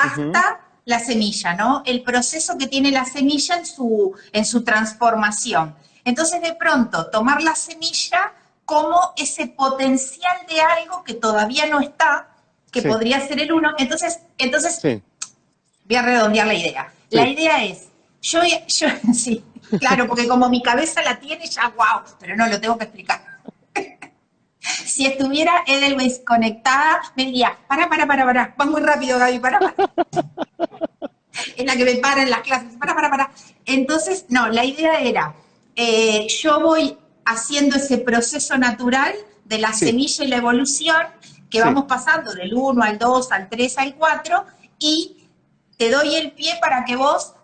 ujú, hasta la semilla, ¿no? El proceso que tiene la semilla en su transformación. Entonces, de pronto, tomar la semilla como ese potencial de algo que todavía no está, que sí, podría ser el uno. Entonces sí, voy a redondear la idea. La sí, idea es, sí, claro, porque como mi cabeza la tiene, ya, wow, pero no, lo tengo que explicar. Si estuviera Edelweiss conectada, me diría, para, va muy rápido, Gaby, para. Es la que me para en las clases, para. Entonces, no, la idea era, yo voy haciendo ese proceso natural de la sí, semilla y la evolución, que sí. vamos pasando del 1 al 2, al 3, al 4, y te doy el pie para que vos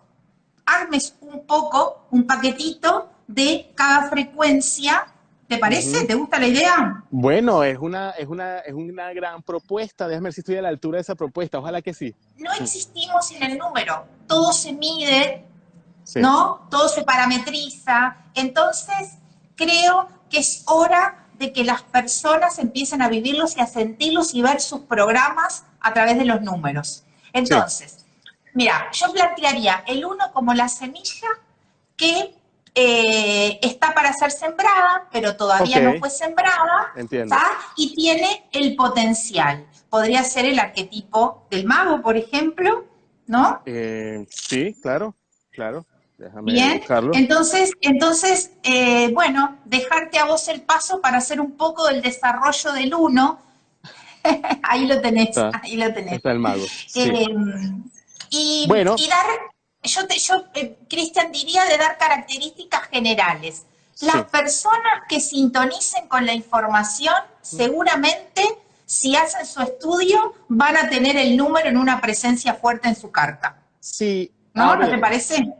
armes un poco, un paquetito de cada frecuencia. ¿Te parece? Ujú. ¿Te gusta la idea? Bueno, es una gran propuesta. Déjame ver si estoy a la altura de esa propuesta. Ojalá que sí. No existimos sin el número. Todo se mide, Sí, ¿no? Todo se parametriza. Entonces, creo que es hora de que las personas empiecen a vivirlos y a sentirlos y ver sus programas a través de los números. sí, Entonces, Mira, yo plantearía el uno como la semilla que está para ser sembrada, pero Ok, todavía no fue sembrada, entiendo. ¿tá? Y tiene el potencial. Podría ser el arquetipo del mago, por ejemplo, ¿no? Sí, claro, claro. Déjame Bien, buscarlo. entonces, bueno, dejarte a vos el paso para hacer un poco del desarrollo del uno. Ahí lo tenés, Está, ahí lo tenés. está el mago. Sí. Eh, Bueno, y dar, Cristian, diría de dar características generales. Las sí. personas que sintonicen con la información, seguramente, si hacen su estudio, van a tener el número en una presencia fuerte en su carta. Sí, a ¿No? ¿No te ver, parece?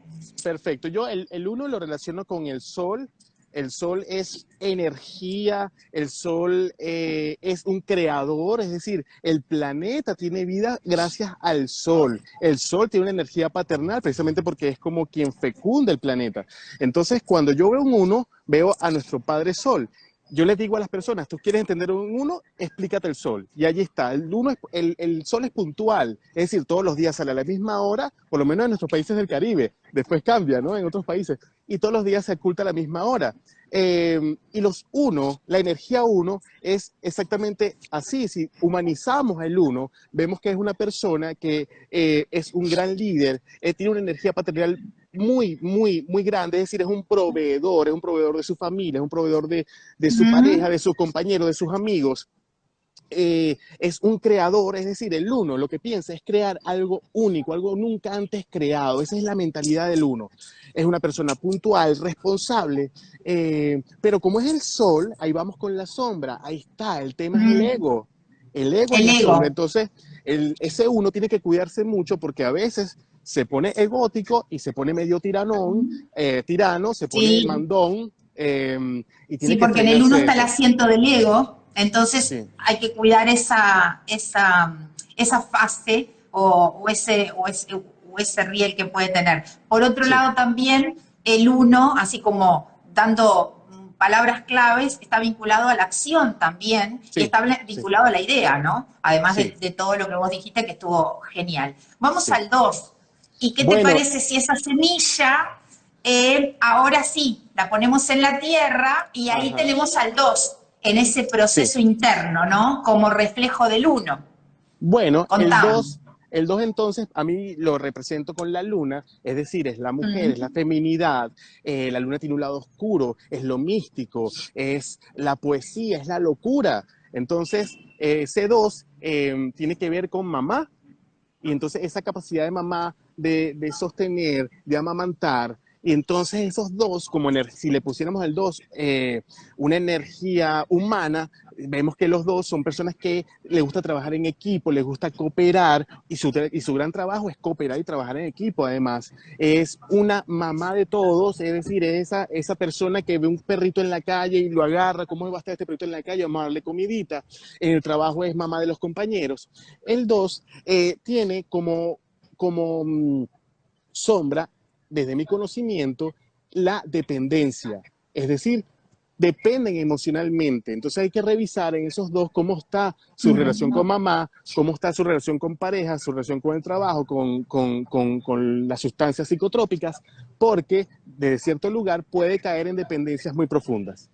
perfecto. Yo el uno lo relaciono con el sol. El sol es energía, el sol es un creador, es decir, el planeta tiene vida gracias al sol. El sol tiene una energía paternal precisamente porque es como quien fecunda el planeta. Entonces, cuando yo veo un uno, veo a nuestro padre sol. Yo les digo a las personas, tú quieres entender un uno, explícate el sol. Y allí está. El sol es puntual, es decir, todos los días sale a la misma hora, por lo menos en nuestros países del Caribe. Después cambia, ¿no? En otros países. Y todos los días se oculta a la misma hora. Y los uno, la energía uno, es exactamente así. Si humanizamos al uno, vemos que es una persona que es un gran líder, tiene una energía paternal muy, muy, muy grande, es decir, es un proveedor de su familia, es un proveedor de su pareja, Mm, de su compañero, de sus amigos. Es un creador, es decir, el uno lo que piensa es crear algo único, algo nunca antes creado. Esa es la mentalidad del uno. Es una persona puntual, responsable, pero como es el sol, ahí vamos con la sombra, ahí está, el tema es el mm. ego. El ego es El la sombra, ego. entonces ese uno tiene que cuidarse mucho porque a veces se pone egótico y se pone medio tiranón, tirano, se pone Sí, mandón y tiene sí, que porque en el uno frenarse está el eso. asiento del ego, entonces Sí, hay que cuidar esa fase o ese riel que puede tener. Por otro sí, lado, también el uno, así como dando palabras claves, está vinculado a la acción también y sí, está sí, vinculado a la idea, ¿no? Además sí, de todo lo que vos dijiste que estuvo genial. Vamos sí. al 2. ¿Y qué te Bueno, parece si esa semilla ahora sí, la ponemos en la tierra y ahí ajá, tenemos al 2 en ese sí. proceso interno, ¿no? Como reflejo del uno. Bueno, Contame. el 2 entonces a mí lo represento con la luna, es decir, es la mujer, es la Mm. feminidad, la luna tiene un lado oscuro, es lo místico, es la poesía, es la locura. Entonces, ese 2 tiene que ver con mamá, y entonces esa capacidad de mamá de sostener, de amamantar, y entonces esos dos, como si le pusiéramos el dos, una energía humana, vemos que los dos son personas que les gusta trabajar en equipo, les gusta cooperar, y su gran trabajo es cooperar y trabajar en equipo. Además, es una mamá de todos, es decir, es esa persona que ve un perrito en la calle y lo agarra, ¿cómo va a estar este perrito en la calle? Vamos a darle comidita. En el trabajo es mamá de los compañeros. El 2 tiene como sombra, desde mi conocimiento, la dependencia. Es decir, dependen emocionalmente. Entonces hay que revisar en esos dos cómo está su relación con Mm. mamá, cómo está su relación con pareja, su relación con el trabajo, con las sustancias psicotrópicas, porque de cierto lugar puede caer en dependencias muy profundas.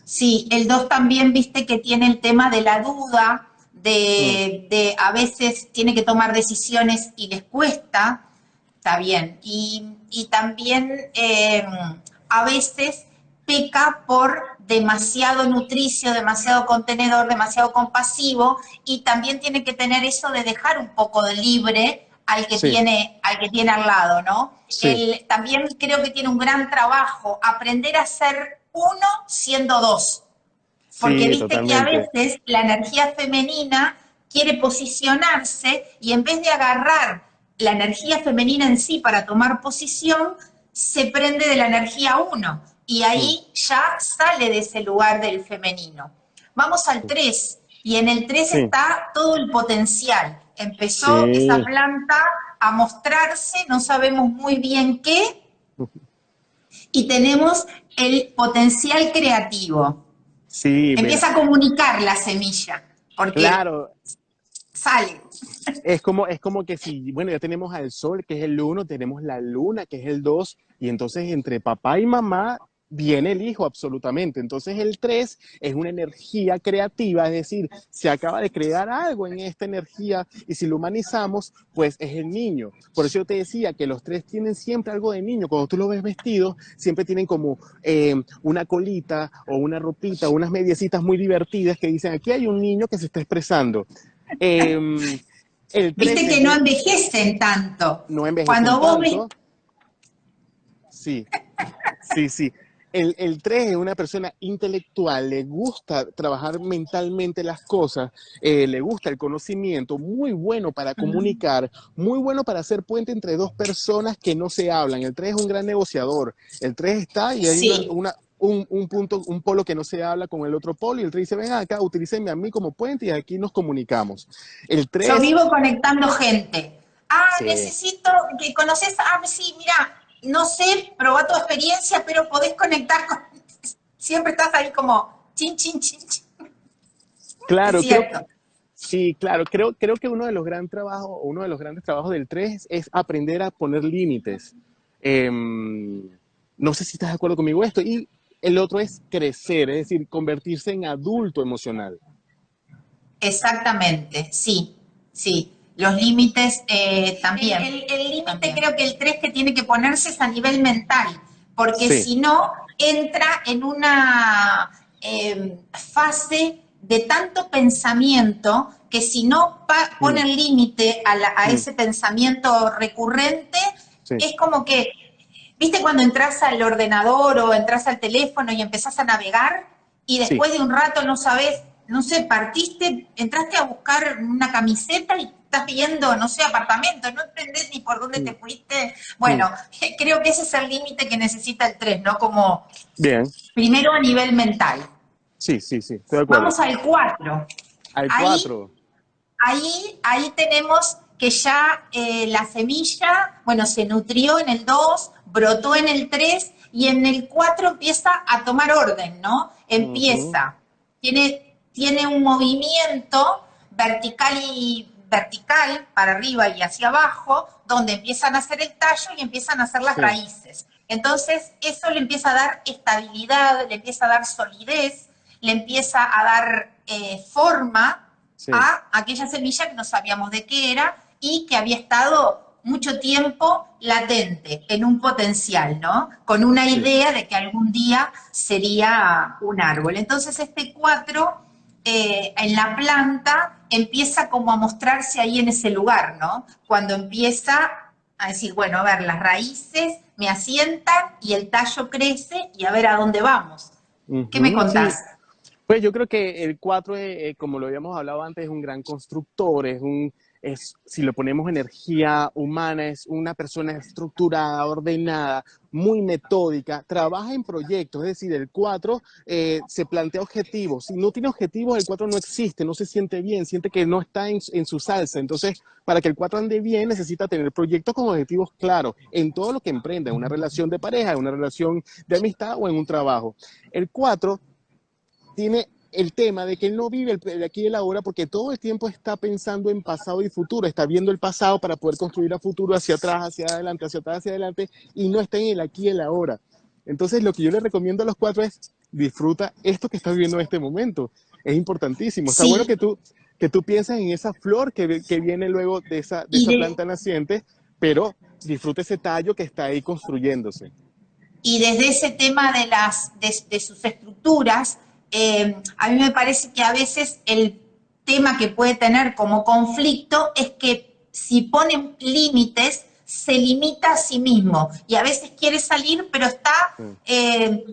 Sí, el 2 también, viste que tiene el tema de la duda, Mm, de a veces tiene que tomar decisiones y les cuesta, está bien. Y también a veces peca por demasiado nutricio, demasiado contenedor, demasiado compasivo y también tiene que tener eso de dejar un poco de libre sí, al que tiene al lado, ¿no? sí, También creo que tiene un gran trabajo aprender a ser uno siendo dos, porque sí, viste que a totalmente. veces la energía femenina quiere posicionarse y en vez de agarrar la energía femenina en sí para tomar posición, se prende de la energía uno y Mm, ahí ya sale de ese lugar del femenino. Vamos al 3 y en el 3 sí, está todo el potencial. Empezó esa sí, planta a mostrarse, no sabemos muy bien qué, y tenemos el potencial creativo. sí, mira, Empieza a comunicar la semilla, porque claro, salen. Es como que si, bueno, ya tenemos al sol, que es el uno, tenemos la luna, que es el 2, y entonces entre papá y mamá viene el hijo absolutamente. Entonces el 3 es una energía creativa, es decir, se acaba de crear algo en esta energía y si lo humanizamos, pues es el niño. Por eso yo te decía que los 3 tienen siempre algo de niño. Cuando tú los ves vestidos, siempre tienen como una colita o una ropita o unas mediecitas muy divertidas que dicen, aquí hay un niño que se está expresando. Eh, el 3 Viste que no envejecen tanto. no envejecen Cuando vos ves, tanto. Sí, sí, sí. El 3 es una persona intelectual, le gusta trabajar mentalmente las cosas, le gusta el conocimiento, muy bueno para comunicar, muy bueno para hacer puente entre dos personas que no se hablan. El 3 es un gran negociador. El 3 está y hay sí, un punto, un polo que no se habla con el otro polo y el 3 dice, ven acá, utilícenme a mí como puente y aquí nos comunicamos. El yo 3, vivo conectando gente. Ah, sí. necesito que conoces, sí, mira, no sé, probá tu experiencia, pero podés conectar con... Siempre estás ahí como chin, chin, chin, chin. Es Claro, cierto. sí, claro, creo que uno de los grandes trabajos, uno de los grandes trabajos del 3 es aprender a poner límites. No sé si estás de acuerdo conmigo esto. Y el otro es crecer, es decir, convertirse en adulto emocional. Exactamente, sí, sí. Los límites también. El límite creo que el 3 que tiene que ponerse es a nivel mental, porque Sí, si no, entra en una fase de tanto pensamiento que si no pone mm, el límite a mm, ese pensamiento recurrente, sí, es como que, ¿viste cuando entras al ordenador o entras al teléfono y empezás a navegar y sí, después de un rato no sabes, no sé, partiste, entraste a buscar una camiseta y estás viendo, no sé, apartamento, no entendés ni por dónde te mm, fuiste? mm. Bueno, creo que ese es el límite que necesita el 3, ¿no? Como Bien, primero a nivel mental. sí, sí, sí, estoy de acuerdo. Vamos al 4. Al Ahí 4, Ahí tenemos que ya la semilla, bueno, se nutrió en el 2, brotó en el 3 y en el 4 empieza a tomar orden, ¿no? Empieza, tiene un movimiento vertical para arriba y hacia abajo, donde empiezan a hacer el tallo y empiezan a hacer las sí, raíces. Entonces, eso le empieza a dar estabilidad, le empieza a dar solidez, le empieza a dar forma sí, a aquella semilla que no sabíamos de qué era y que había estado mucho tiempo latente en un potencial, ¿no? Con una sí. idea de que algún día sería un árbol. Entonces este 4 en la planta empieza como a mostrarse ahí en ese lugar, ¿no? Cuando empieza a decir, bueno, a ver, las raíces me asientan y el tallo crece y a ver a dónde vamos. ¿Qué me Ujú, sí, contás? pues yo creo que el 4, como lo habíamos hablado antes, es un gran constructor, si lo ponemos energía humana, es una persona estructurada, ordenada, muy metódica, trabaja en proyectos, es decir, el 4 se plantea objetivos. Si no tiene objetivos, el 4 no existe, no se siente bien, siente que no está en su salsa. Entonces, para que el 4 ande bien, necesita tener proyectos con objetivos claros en todo lo que emprenda, en una relación de pareja, en una relación de amistad o en un trabajo. El 4 tiene el tema de que él no vive el aquí y el ahora porque todo el tiempo está pensando en pasado y futuro, está viendo el pasado para poder construir a futuro hacia atrás, hacia adelante, hacia atrás, hacia adelante, y no está en el aquí y el ahora. Entonces, lo que yo le recomiendo a los 4 es disfruta esto que estás viviendo en este momento. Es importantísimo. Está bueno Sí, que tú pienses en esa flor que viene luego de y esa de, planta naciente, pero disfruta ese tallo que está ahí construyéndose. y desde ese tema de sus estructuras, a mí me parece que a veces el tema que puede tener como conflicto es que si ponen límites, se limita a sí mismo y a veces quiere salir, pero está, Sí,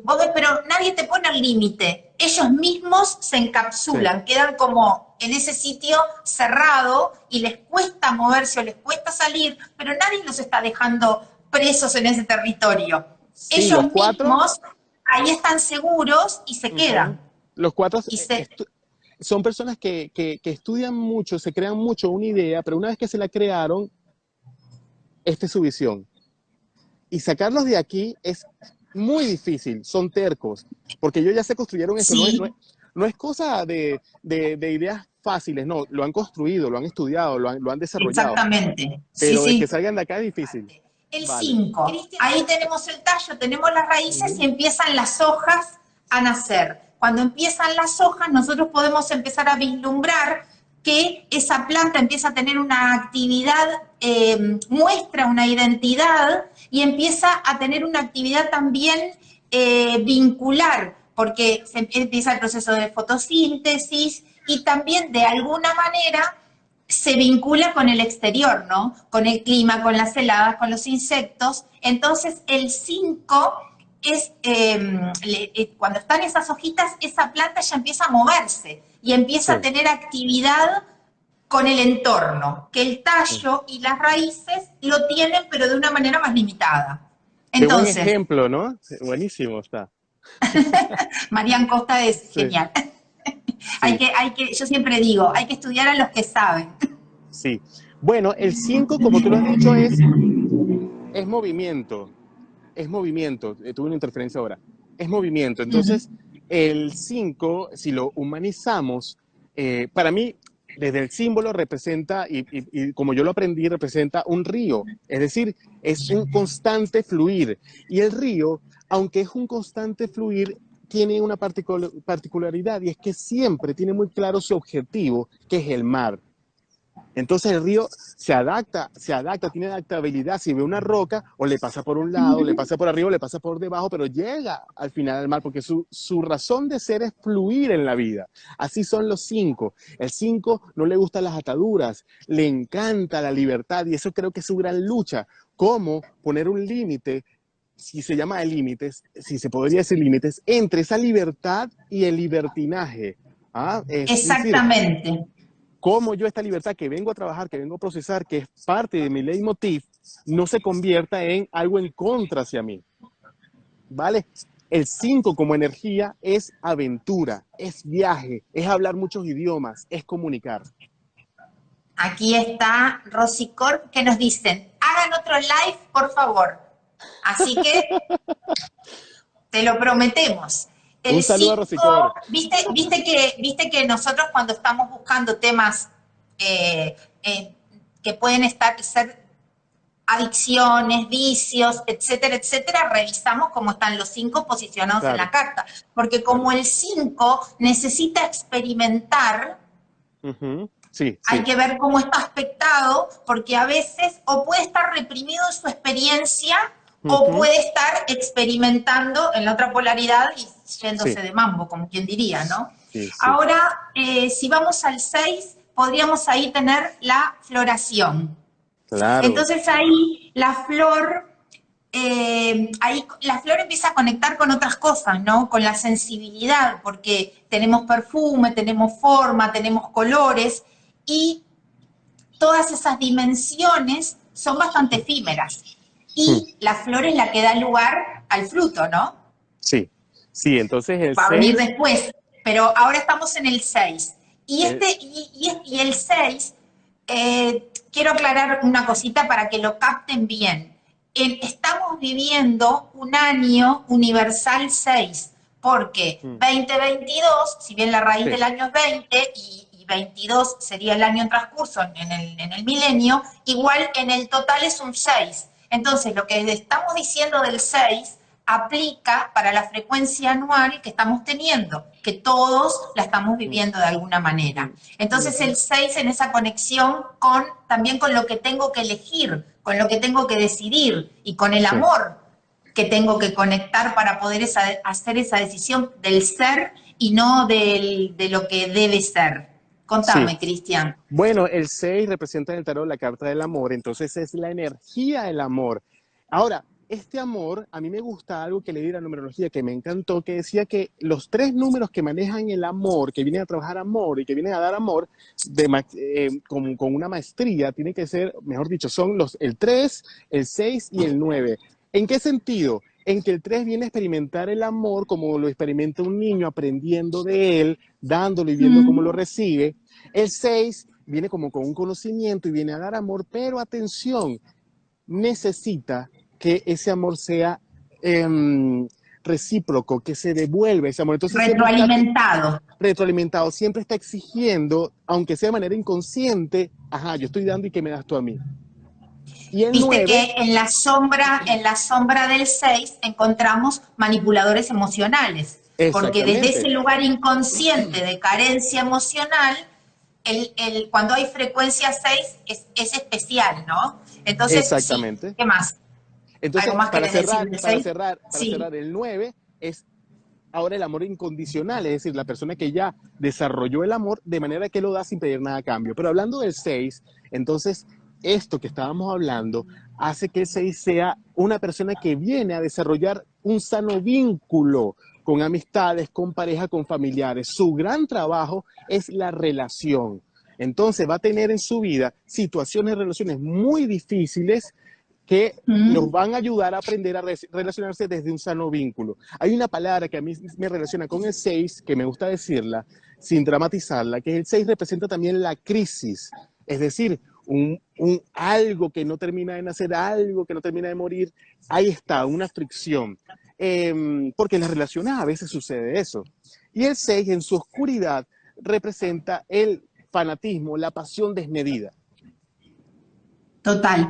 vos ves, pero nadie te pone el límite. Ellos mismos se sí, encapsulan, quedan como en ese sitio cerrado y les cuesta moverse o les cuesta salir, pero nadie los está dejando presos en ese territorio. sí, Ellos los 4. mismos ahí están seguros y se Ujú. quedan. Los 4 Y se, son personas que estudian mucho, se crean mucho una idea, pero una vez que se la crearon, esta es su visión. Y sacarlos de aquí es muy difícil, son tercos, porque ellos ya se construyeron esto. sí, no es cosa de ideas fáciles, no, lo han construido, lo han estudiado, lo han desarrollado, Exactamente. Sí, pero de que sí. salgan de acá es difícil. El Vale. 5. Ahí tenemos el tallo, tenemos las raíces Ujú. y empiezan las hojas a nacer. Cuando empiezan las hojas, nosotros podemos empezar a vislumbrar que esa planta empieza a tener una actividad, muestra una identidad y empieza a tener una actividad también vincular, porque se empieza el proceso de fotosíntesis y también de alguna manera se vincula con el exterior, ¿no? Con el clima, con las heladas, con los insectos. Entonces, el 5 es, cuando están esas hojitas, esa planta ya empieza a moverse y empieza a Sí. tener actividad con el entorno, que el tallo y las raíces lo tienen, pero de una manera más limitada. Qué buen Entonces, ejemplo, ¿no? Sí, buenísimo está. Marian Costa es Sí, genial. sí, Yo siempre digo, hay que estudiar a los que saben. sí. Bueno, el 5, como tú lo has dicho, es movimiento. Es movimiento. Tuve una interferencia ahora. Es movimiento. Entonces, el 5, si lo humanizamos, para mí, desde el símbolo representa, y como yo lo aprendí, representa un río. Es decir, es un constante fluir. Y el río, aunque es un constante fluir, tiene una particularidad y es que siempre tiene muy claro su objetivo, que es el mar. Entonces el río se adapta, tiene adaptabilidad. Si ve una roca, o le pasa por un lado, le pasa por arriba, o le pasa por debajo, pero llega al final del mar, porque su razón de ser es fluir en la vida. Así son los 5. El 5 no le gustan las ataduras, le encanta la libertad, y eso creo que es su gran lucha. Cómo poner un límite, si se llama de límites, si se podría decir límites, entre esa libertad y el libertinaje. ¿Ah? Es decir, Exactamente. cómo yo esta libertad que vengo a trabajar, que vengo a procesar, que es parte de mi leitmotiv, no se convierta en algo en contra hacia mí, ¿vale? El 5 como energía es aventura, es viaje, es hablar muchos idiomas, es comunicar. Aquí está Rosy Corp que nos dicen, hagan otro live, por favor. Así que te lo prometemos. Un El saludo a 5, Rosicor. viste que nosotros cuando estamos buscando temas eh, que pueden ser adicciones, vicios, etcétera, revisamos cómo están los 5 posicionados en la Claro, carta. Porque claro. como el 5 necesita experimentar, Sí, hay sí, que ver cómo está aspectado, porque a veces o puede estar reprimido en su experiencia o puede estar experimentando en la otra polaridad y sí, yéndose de mambo, como quien diría, ¿no? sí, sí. Ahora, si vamos al 6, podríamos ahí tener la floración. Claro, Entonces ahí ahí la flor empieza a conectar con otras cosas, ¿no? Con la sensibilidad, porque tenemos perfume, tenemos forma, tenemos colores y todas esas dimensiones son bastante efímeras. Y la flor es la que da lugar al fruto, ¿no? sí, sí. Entonces el Va a venir 6, después, pero ahora estamos en el 6. eh, Y el 6, quiero aclarar una cosita para que lo capten bien. Estamos viviendo un año universal 6, porque 2022, si bien la raíz sí, del año es 20 y 22 sería el año en transcurso en el milenio, igual en el total es un 6. Entonces, lo que estamos diciendo del 6 aplica para la frecuencia anual que estamos teniendo, que todos la estamos viviendo de alguna manera. Entonces el 6 en esa conexión también con lo que tengo que elegir, con lo que tengo que decidir y con el sí. amor que tengo que conectar para poder hacer esa decisión del ser y no de lo que debe ser. Sí. Contame, Cristian. Bueno, el 6 representa en el tarot la carta del amor, entonces es la energía del amor. Ahora, este amor, a mí me gusta algo que leí de la numerología que me encantó, que decía que los 3 números que manejan el amor, que vienen a trabajar amor y que vienen a dar amor con una maestría, tienen que ser, mejor dicho, son el 3, el 6 y el 9. ¿En qué sentido? En que el 3 viene a experimentar el amor como lo experimenta un niño aprendiendo de él, dándolo y viendo cómo lo Mm, recibe. El 6 viene como con un conocimiento y viene a dar amor, pero atención, necesita que ese amor sea recíproco, que se devuelve ese amor. Entonces siempre está Retroalimentado. retroalimentado, siempre está exigiendo, aunque sea de manera inconsciente, ajá, yo estoy dando y ¿qué me das tú a mí? Y el Viste 9, que en la sombra del 6 encontramos manipuladores emocionales, porque desde ese exactamente, lugar inconsciente de carencia emocional, cuando hay frecuencia 6 es especial, ¿no? Entonces, sí, exactamente. ¿qué más? ¿Algo Entonces, más querés decir del 6? para Sí. cerrar, el 9 es ahora el amor incondicional, es decir, la persona que ya desarrolló el amor de manera que lo da sin pedir nada a cambio. Pero hablando del 6, entonces esto que estábamos hablando hace que el 6 sea una persona que viene a desarrollar un sano vínculo con amistades, con pareja, con familiares. Su gran trabajo es la relación. Entonces va a tener en su vida situaciones, relaciones muy difíciles que los Mm. van a ayudar a aprender a relacionarse desde un sano vínculo. Hay una palabra que a mí me relaciona con el 6, que me gusta decirla, sin dramatizarla, que el 6 representa también la crisis, es decir, algo que no termina de nacer, algo que no termina de morir, ahí está, una fricción. Porque en las relaciones a veces sucede eso. Y el 6 en su oscuridad representa el fanatismo, la pasión desmedida. Total.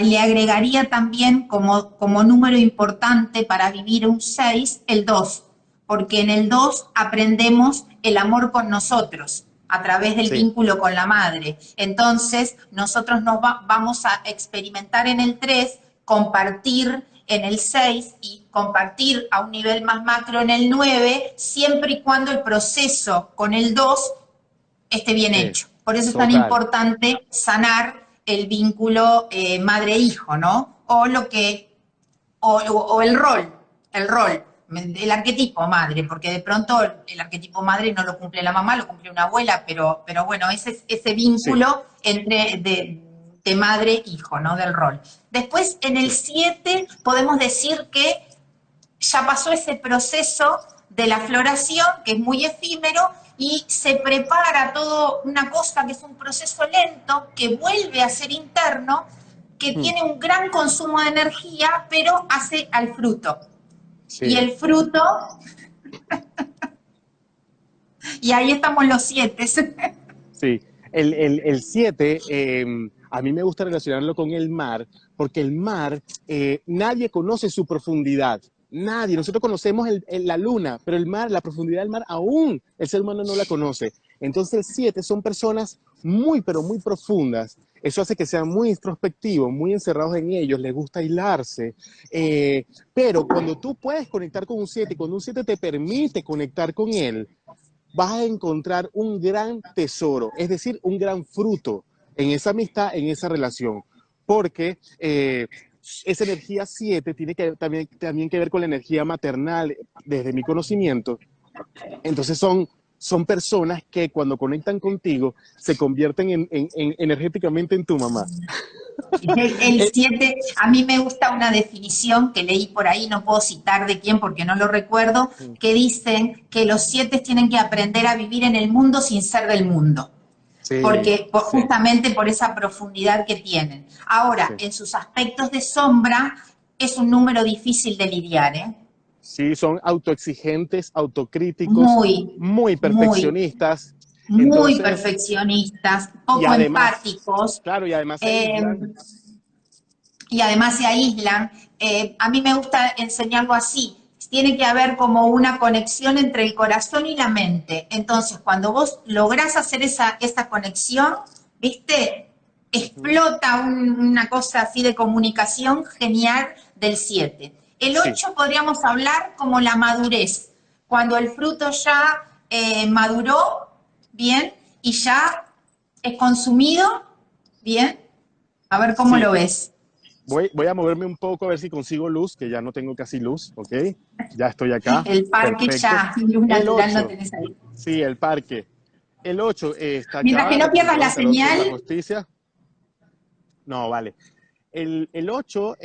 Le agregaría también como número importante para vivir un 6 el 2, porque en el 2 aprendemos el amor con nosotros a través del Sí, vínculo con la madre. Entonces, nosotros vamos a experimentar en el 3, compartir en el 6 y compartir a un nivel más macro en el 9, siempre y cuando el proceso con el 2 esté bien hecho. Por eso es tan total. importante sanar el vínculo madre-hijo, ¿no? O el rol, el arquetipo madre, porque de pronto el arquetipo madre no lo cumple la mamá, lo cumple una abuela, pero bueno, ese Sí, vínculo entre de madre-hijo, ¿no? Del rol. Después, en el sí. 7 podemos decir que ya pasó ese proceso de la floración, que es muy efímero, y se prepara todo una cosa que es un proceso lento, que vuelve a ser interno, que Mm, tiene un gran consumo de energía, pero hace al fruto. Y sí, el fruto, y ahí estamos los 7. sí. El 7, a mí me gusta relacionarlo con el mar, porque el mar, nadie conoce su profundidad. Nadie. Nosotros conocemos la luna, pero el mar, la profundidad del mar, aún el ser humano no la conoce. Entonces el 7 son personas muy, pero muy profundas. Eso hace que sean muy introspectivos, muy encerrados en ellos, les gusta aislarse. Pero cuando tú puedes conectar con un 7, cuando un 7 te permite conectar con él, vas a encontrar un gran tesoro, es decir, un gran fruto en esa amistad, en esa relación. Porque esa energía 7 tiene que, también que ver con la energía maternal, desde mi conocimiento. Entonces son personas que cuando conectan contigo se convierten energéticamente en tu mamá. El Eh, 7, a mí me gusta una definición que leí por ahí, no puedo citar de quién porque no lo recuerdo, que dicen que los 7 tienen que aprender a vivir en el mundo sin ser del mundo, sí, porque sí, justamente por esa profundidad que tienen. Ahora, sí. en sus aspectos de sombra, es un número difícil de lidiar, ¿eh? Sí, son autoexigentes, autocríticos, Muy, muy muy, perfeccionistas. muy Entonces, perfeccionistas, y poco además, empáticos, claro, y además se eh, aíslan. y además se aíslan. A mí me gusta enseñarlo así. Tiene que haber como una conexión entre el corazón y la mente. Entonces, cuando vos lográs hacer esa conexión, ¿viste? Ujú. Explota una cosa así de comunicación genial del 7. El Sí, 8 podríamos hablar como la madurez, cuando el fruto ya maduró, ¿bien? Y ya es consumido, ¿bien? A ver cómo sí. lo ves. Voy a moverme un poco a ver si consigo luz, que ya no tengo casi luz, ¿ok? Ya estoy acá. El parque Perfecto. ya, luz El natural no 8, tenés ahí. sí, el parque. El 8 está Mientras que acá no pierdas representado la el tarot por la señal, justicia. No, vale. El 8,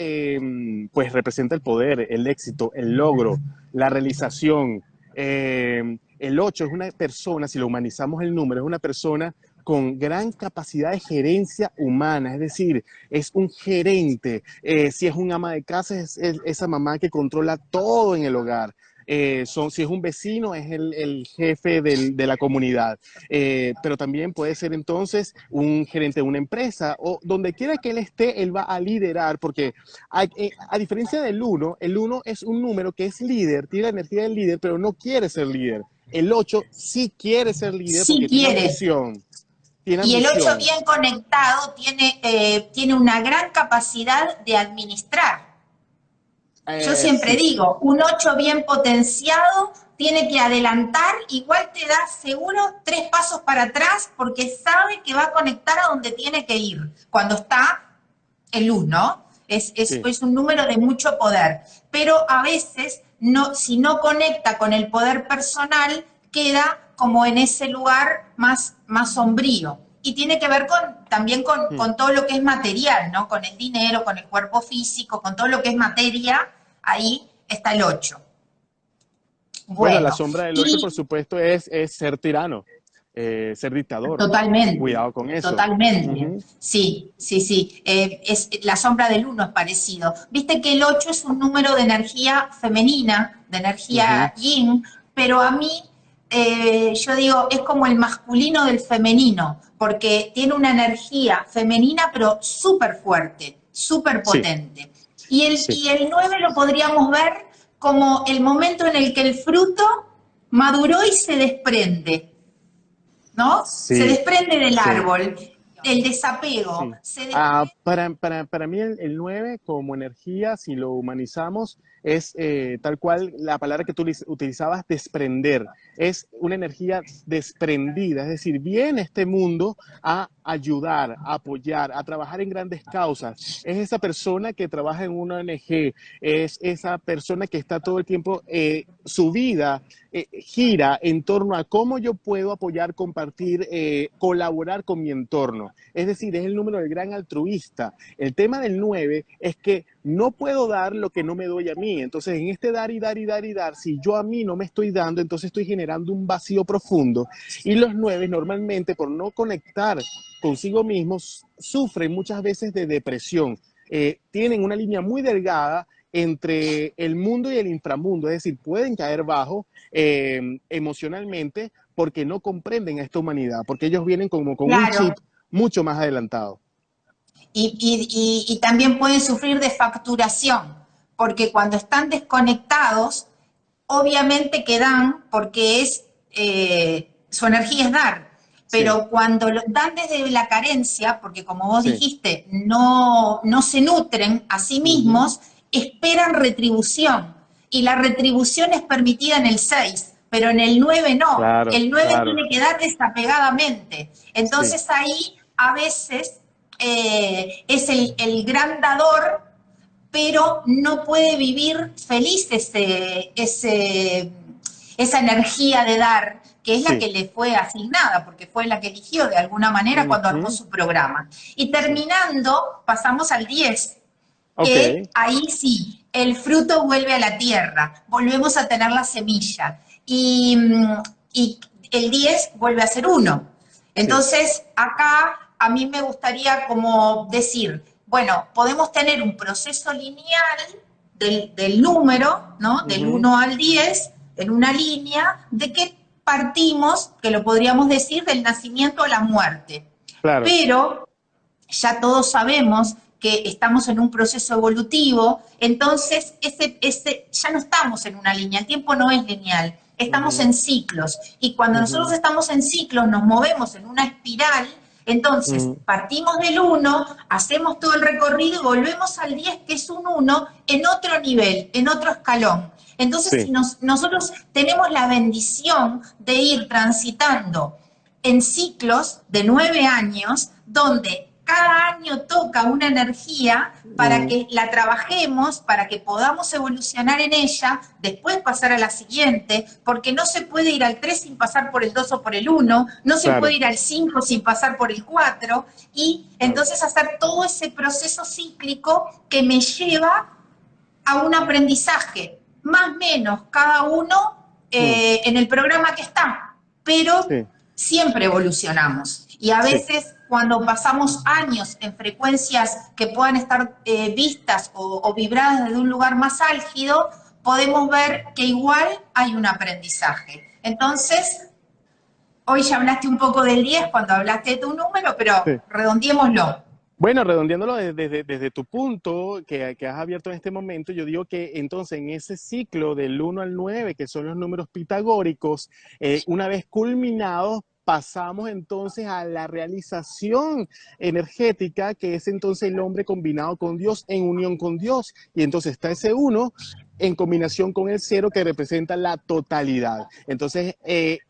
pues representa el poder, el éxito, el logro, la realización. El 8 es una persona, si lo humanizamos el número, es una persona con gran capacidad de gerencia humana, es decir, es un gerente. Si es un ama de casa, es esa mamá que controla todo en el hogar. Si es un vecino, es el jefe de la comunidad. Pero también puede ser entonces un gerente de una empresa o donde quiera que él esté, él va a liderar, porque a diferencia del uno, el uno es un número que es líder, tiene la energía del líder, pero no quiere ser líder. El 8 sí quiere ser líder Sí porque tiene quiere. ambición. Tiene Y el 8 ambición. bien conectado tiene una gran capacidad de administrar. Yo siempre Sí, digo, un 8 bien potenciado tiene que adelantar, igual te da seguro 3 pasos para atrás porque sabe que va a conectar a donde tiene que ir cuando está el 1. sí, Es un número de mucho poder, pero a veces no, si no conecta con el poder personal, queda como en ese lugar más sombrío. Y tiene que ver también mm. con todo lo que es material, ¿no? Con el dinero, con el cuerpo físico, con todo lo que es materia, ahí está el 8. Bueno, la Bueno, sombra del 8, por y supuesto, es ser tirano, ser dictador. totalmente, Cuidado con eso. totalmente. Ujú, Sí, sí, sí. La sombra del 1 es parecido. Viste que el 8 es un número de energía femenina, de ujú. energía yin, pero a mí, yo digo, es como el masculino del femenino, porque tiene una energía femenina, pero súper fuerte, súper Sí, potente. Y sí, y el 9 lo podríamos ver como el momento en el que el fruto maduró y se desprende. ¿No? Se sí, desprende del sí. árbol, el desapego, Sí. se desprende. Para mí el 9 como energía, si lo humanizamos, es tal cual la palabra que tú utilizabas, desprender. Es una energía desprendida, es decir, viene este mundo a ayudar, a apoyar, a trabajar en grandes causas. Es esa persona que trabaja en una ONG, es esa persona que está todo el tiempo, su vida gira en torno a cómo yo puedo apoyar, compartir, colaborar con mi entorno. Es decir, es el número del gran altruista. El tema del 9 es que no puedo dar lo que no me doy a mí. Entonces, en este dar y dar y dar y dar, si yo a mí no me estoy dando, entonces estoy generando un vacío profundo. Y los 9 normalmente, por no conectar consigo mismos, sufren muchas veces de depresión. Tienen una línea muy delgada entre el mundo y el inframundo, es decir, pueden caer bajo emocionalmente porque no comprenden a esta humanidad, porque ellos vienen como con un Claro, chip mucho más adelantado. y también pueden sufrir de facturación, porque cuando están desconectados, obviamente que dan, porque su energía es dar, Sí, pero cuando dan desde la carencia, porque como vos sí. dijiste, no se nutren a sí Uh -huh. mismos, esperan retribución. Y la retribución es permitida en el 6, pero en el 9 no. Claro, El 9 claro. tiene que dar desapegadamente. Sí. Entonces ahí a veces es el gran dador, pero no puede vivir feliz esa energía de dar, que es la Sí. que le fue asignada, porque fue la que eligió de alguna manera Uh cuando armó -huh. su programa. Y Sí. terminando, pasamos al 10, Ok. que ahí sí, el fruto vuelve a la tierra, volvemos a tener la semilla. Y el 10 vuelve a ser 1. Sí. Entonces, acá a mí me gustaría como decir, bueno, podemos tener un proceso lineal del número, ¿no? Uh Del -huh. 1 al 10, en una línea, de que partimos, que lo podríamos decir, del nacimiento a la muerte. Claro. Pero ya todos sabemos que estamos en un proceso evolutivo, entonces ya no estamos en una línea, el tiempo no es lineal, Uh estamos -huh. en ciclos, y cuando Uh nosotros -huh. estamos en ciclos nos movemos en una espiral, entonces Uh partimos del 1, hacemos todo el recorrido y volvemos al 10, que es un 1, en otro nivel, en otro escalón. Entonces, si sí. nosotros tenemos la bendición de ir transitando en ciclos de 9 años, donde cada año toca una energía para Uh que la trabajemos, para que podamos evolucionar en ella, después pasar a la siguiente, porque no se puede ir al 3 sin pasar por el 2 o por el 1, no se puede Claro. ir al 5 sin pasar por el 4, y Claro. entonces hacer todo ese proceso cíclico que me lleva a un aprendizaje, más o menos cada uno Uh en el programa que está, pero sí. siempre evolucionamos. Y a Sí, veces cuando pasamos años en frecuencias que puedan estar vistas o vibradas desde un lugar más álgido, podemos ver que igual hay un aprendizaje. Entonces, hoy ya hablaste un poco del 10 cuando hablaste de tu número, pero sí. redondeémoslo. Bueno, redondeándolo desde tu punto que has abierto en este momento, yo digo que entonces en ese ciclo del 1 al 9, que son los números pitagóricos, una vez culminados, pasamos entonces a la realización energética, que es entonces el hombre combinado con Dios, en unión con Dios. Y entonces está ese uno en combinación con el cero que representa la totalidad. Entonces,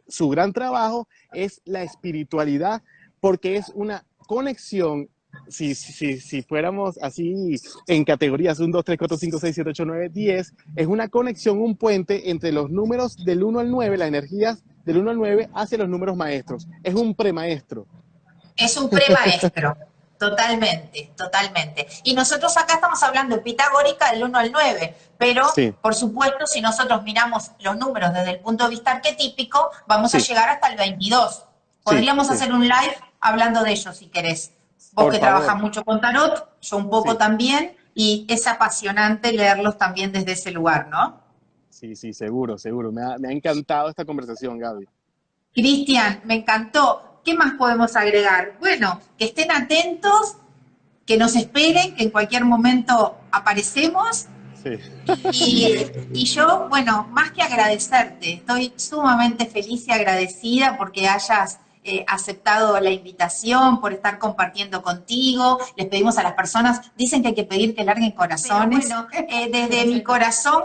su gran trabajo es la espiritualidad porque es una conexión si fuéramos así en categorías 1, 2, 3, 4, 5, 6, 7, 8, 9, 10, es una conexión, un puente entre los números del 1 al 9, las energías del 1 al 9 hacia los números maestros. Es un premaestro. Es un premaestro, totalmente, totalmente. Y nosotros acá estamos hablando pitagórica del 1 al 9, pero Sí, por supuesto si nosotros miramos los números desde el punto de vista arquetípico, vamos a sí, llegar hasta el 22. sí, Podríamos sí. hacer un live hablando de ello si querés. Vos Por que favor. trabajás mucho con tarot, yo un poco Sí, también, y es apasionante leerlos también desde ese lugar, ¿no? sí, sí, seguro, seguro. Me ha encantado esta conversación, Gaby. Cristian, me encantó. ¿Qué más podemos agregar? Bueno, que estén atentos, que nos esperen, que en cualquier momento aparecemos. Sí. Y yo, bueno, más que agradecerte, estoy sumamente feliz y agradecida porque hayas aceptado la invitación, por estar compartiendo contigo. Les pedimos a las personas, dicen que hay que pedir que larguen corazones. Pero bueno, desde mi corazón,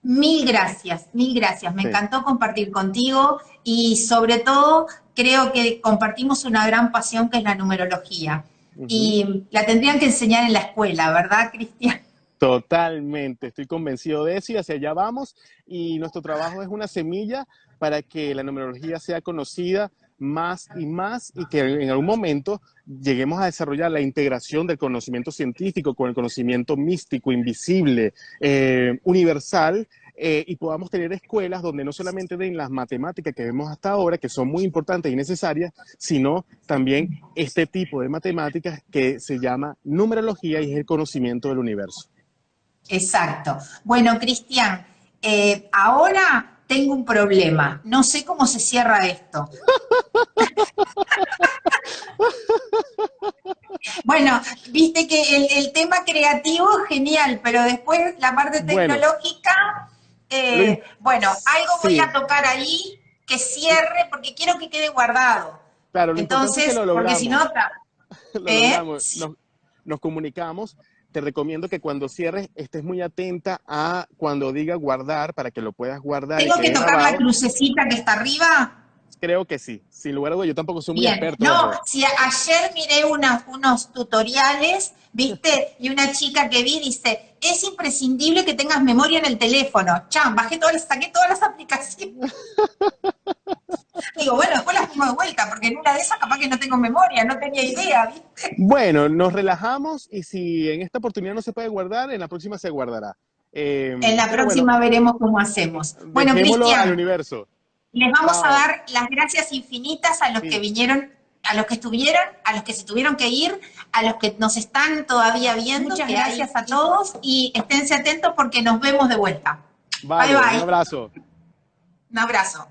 mil gracias, mil gracias. Me Sí. encantó compartir contigo y sobre todo creo que compartimos una gran pasión que es la numerología. Ujú. Y la tendrían que enseñar en la escuela, ¿verdad, Cristian? Totalmente, estoy convencido de eso y hacia allá vamos. Y nuestro trabajo es una semilla para que la numerología sea conocida más y que en algún momento lleguemos a desarrollar la integración del conocimiento científico con el conocimiento místico, invisible, universal, y podamos tener escuelas donde no solamente den las matemáticas que vemos hasta ahora, que son muy importantes y necesarias, sino también este tipo de matemáticas que se llama numerología y es el conocimiento del universo. Exacto. Bueno, Cristian, ahora tengo un problema. No sé cómo se cierra esto. Bueno, viste que el tema creativo es genial, pero después la parte Bueno, tecnológica, lo im- bueno, algo voy sí, a tocar ahí que cierre porque quiero que quede guardado. claro, lo importante es que Entonces, lo porque si no, logramos, lo logramos, sí. nos comunicamos. Te recomiendo que cuando cierres estés muy atenta a cuando diga guardar para que lo puedas guardar y Tengo que quede tocar la grabado. crucecita que está arriba. Creo que sí, sin lugar a dudas, yo tampoco soy muy Bien, experto, no, ojo. si ayer miré unos tutoriales, ¿viste? Y una chica que vi dice, es imprescindible que tengas memoria en el teléfono. Chan, saqué todas las aplicaciones. Digo, bueno, después las pongo de vuelta, porque en una de esas capaz que no tengo memoria, no tenía idea, ¿viste? Bueno, nos relajamos y si en esta oportunidad no se puede guardar, en la próxima se guardará. En la Pero bueno, próxima veremos cómo hacemos. Bueno, dejémoslo al Cristian, universo. les vamos a Chao. dar las gracias infinitas a los que Sí, vinieron, a los que estuvieron, a los que se tuvieron que ir, a los que nos están todavía viendo. Muchas gracias a todos y esténse atentos porque nos vemos de vuelta. Bye vale, un bye. abrazo. Un abrazo.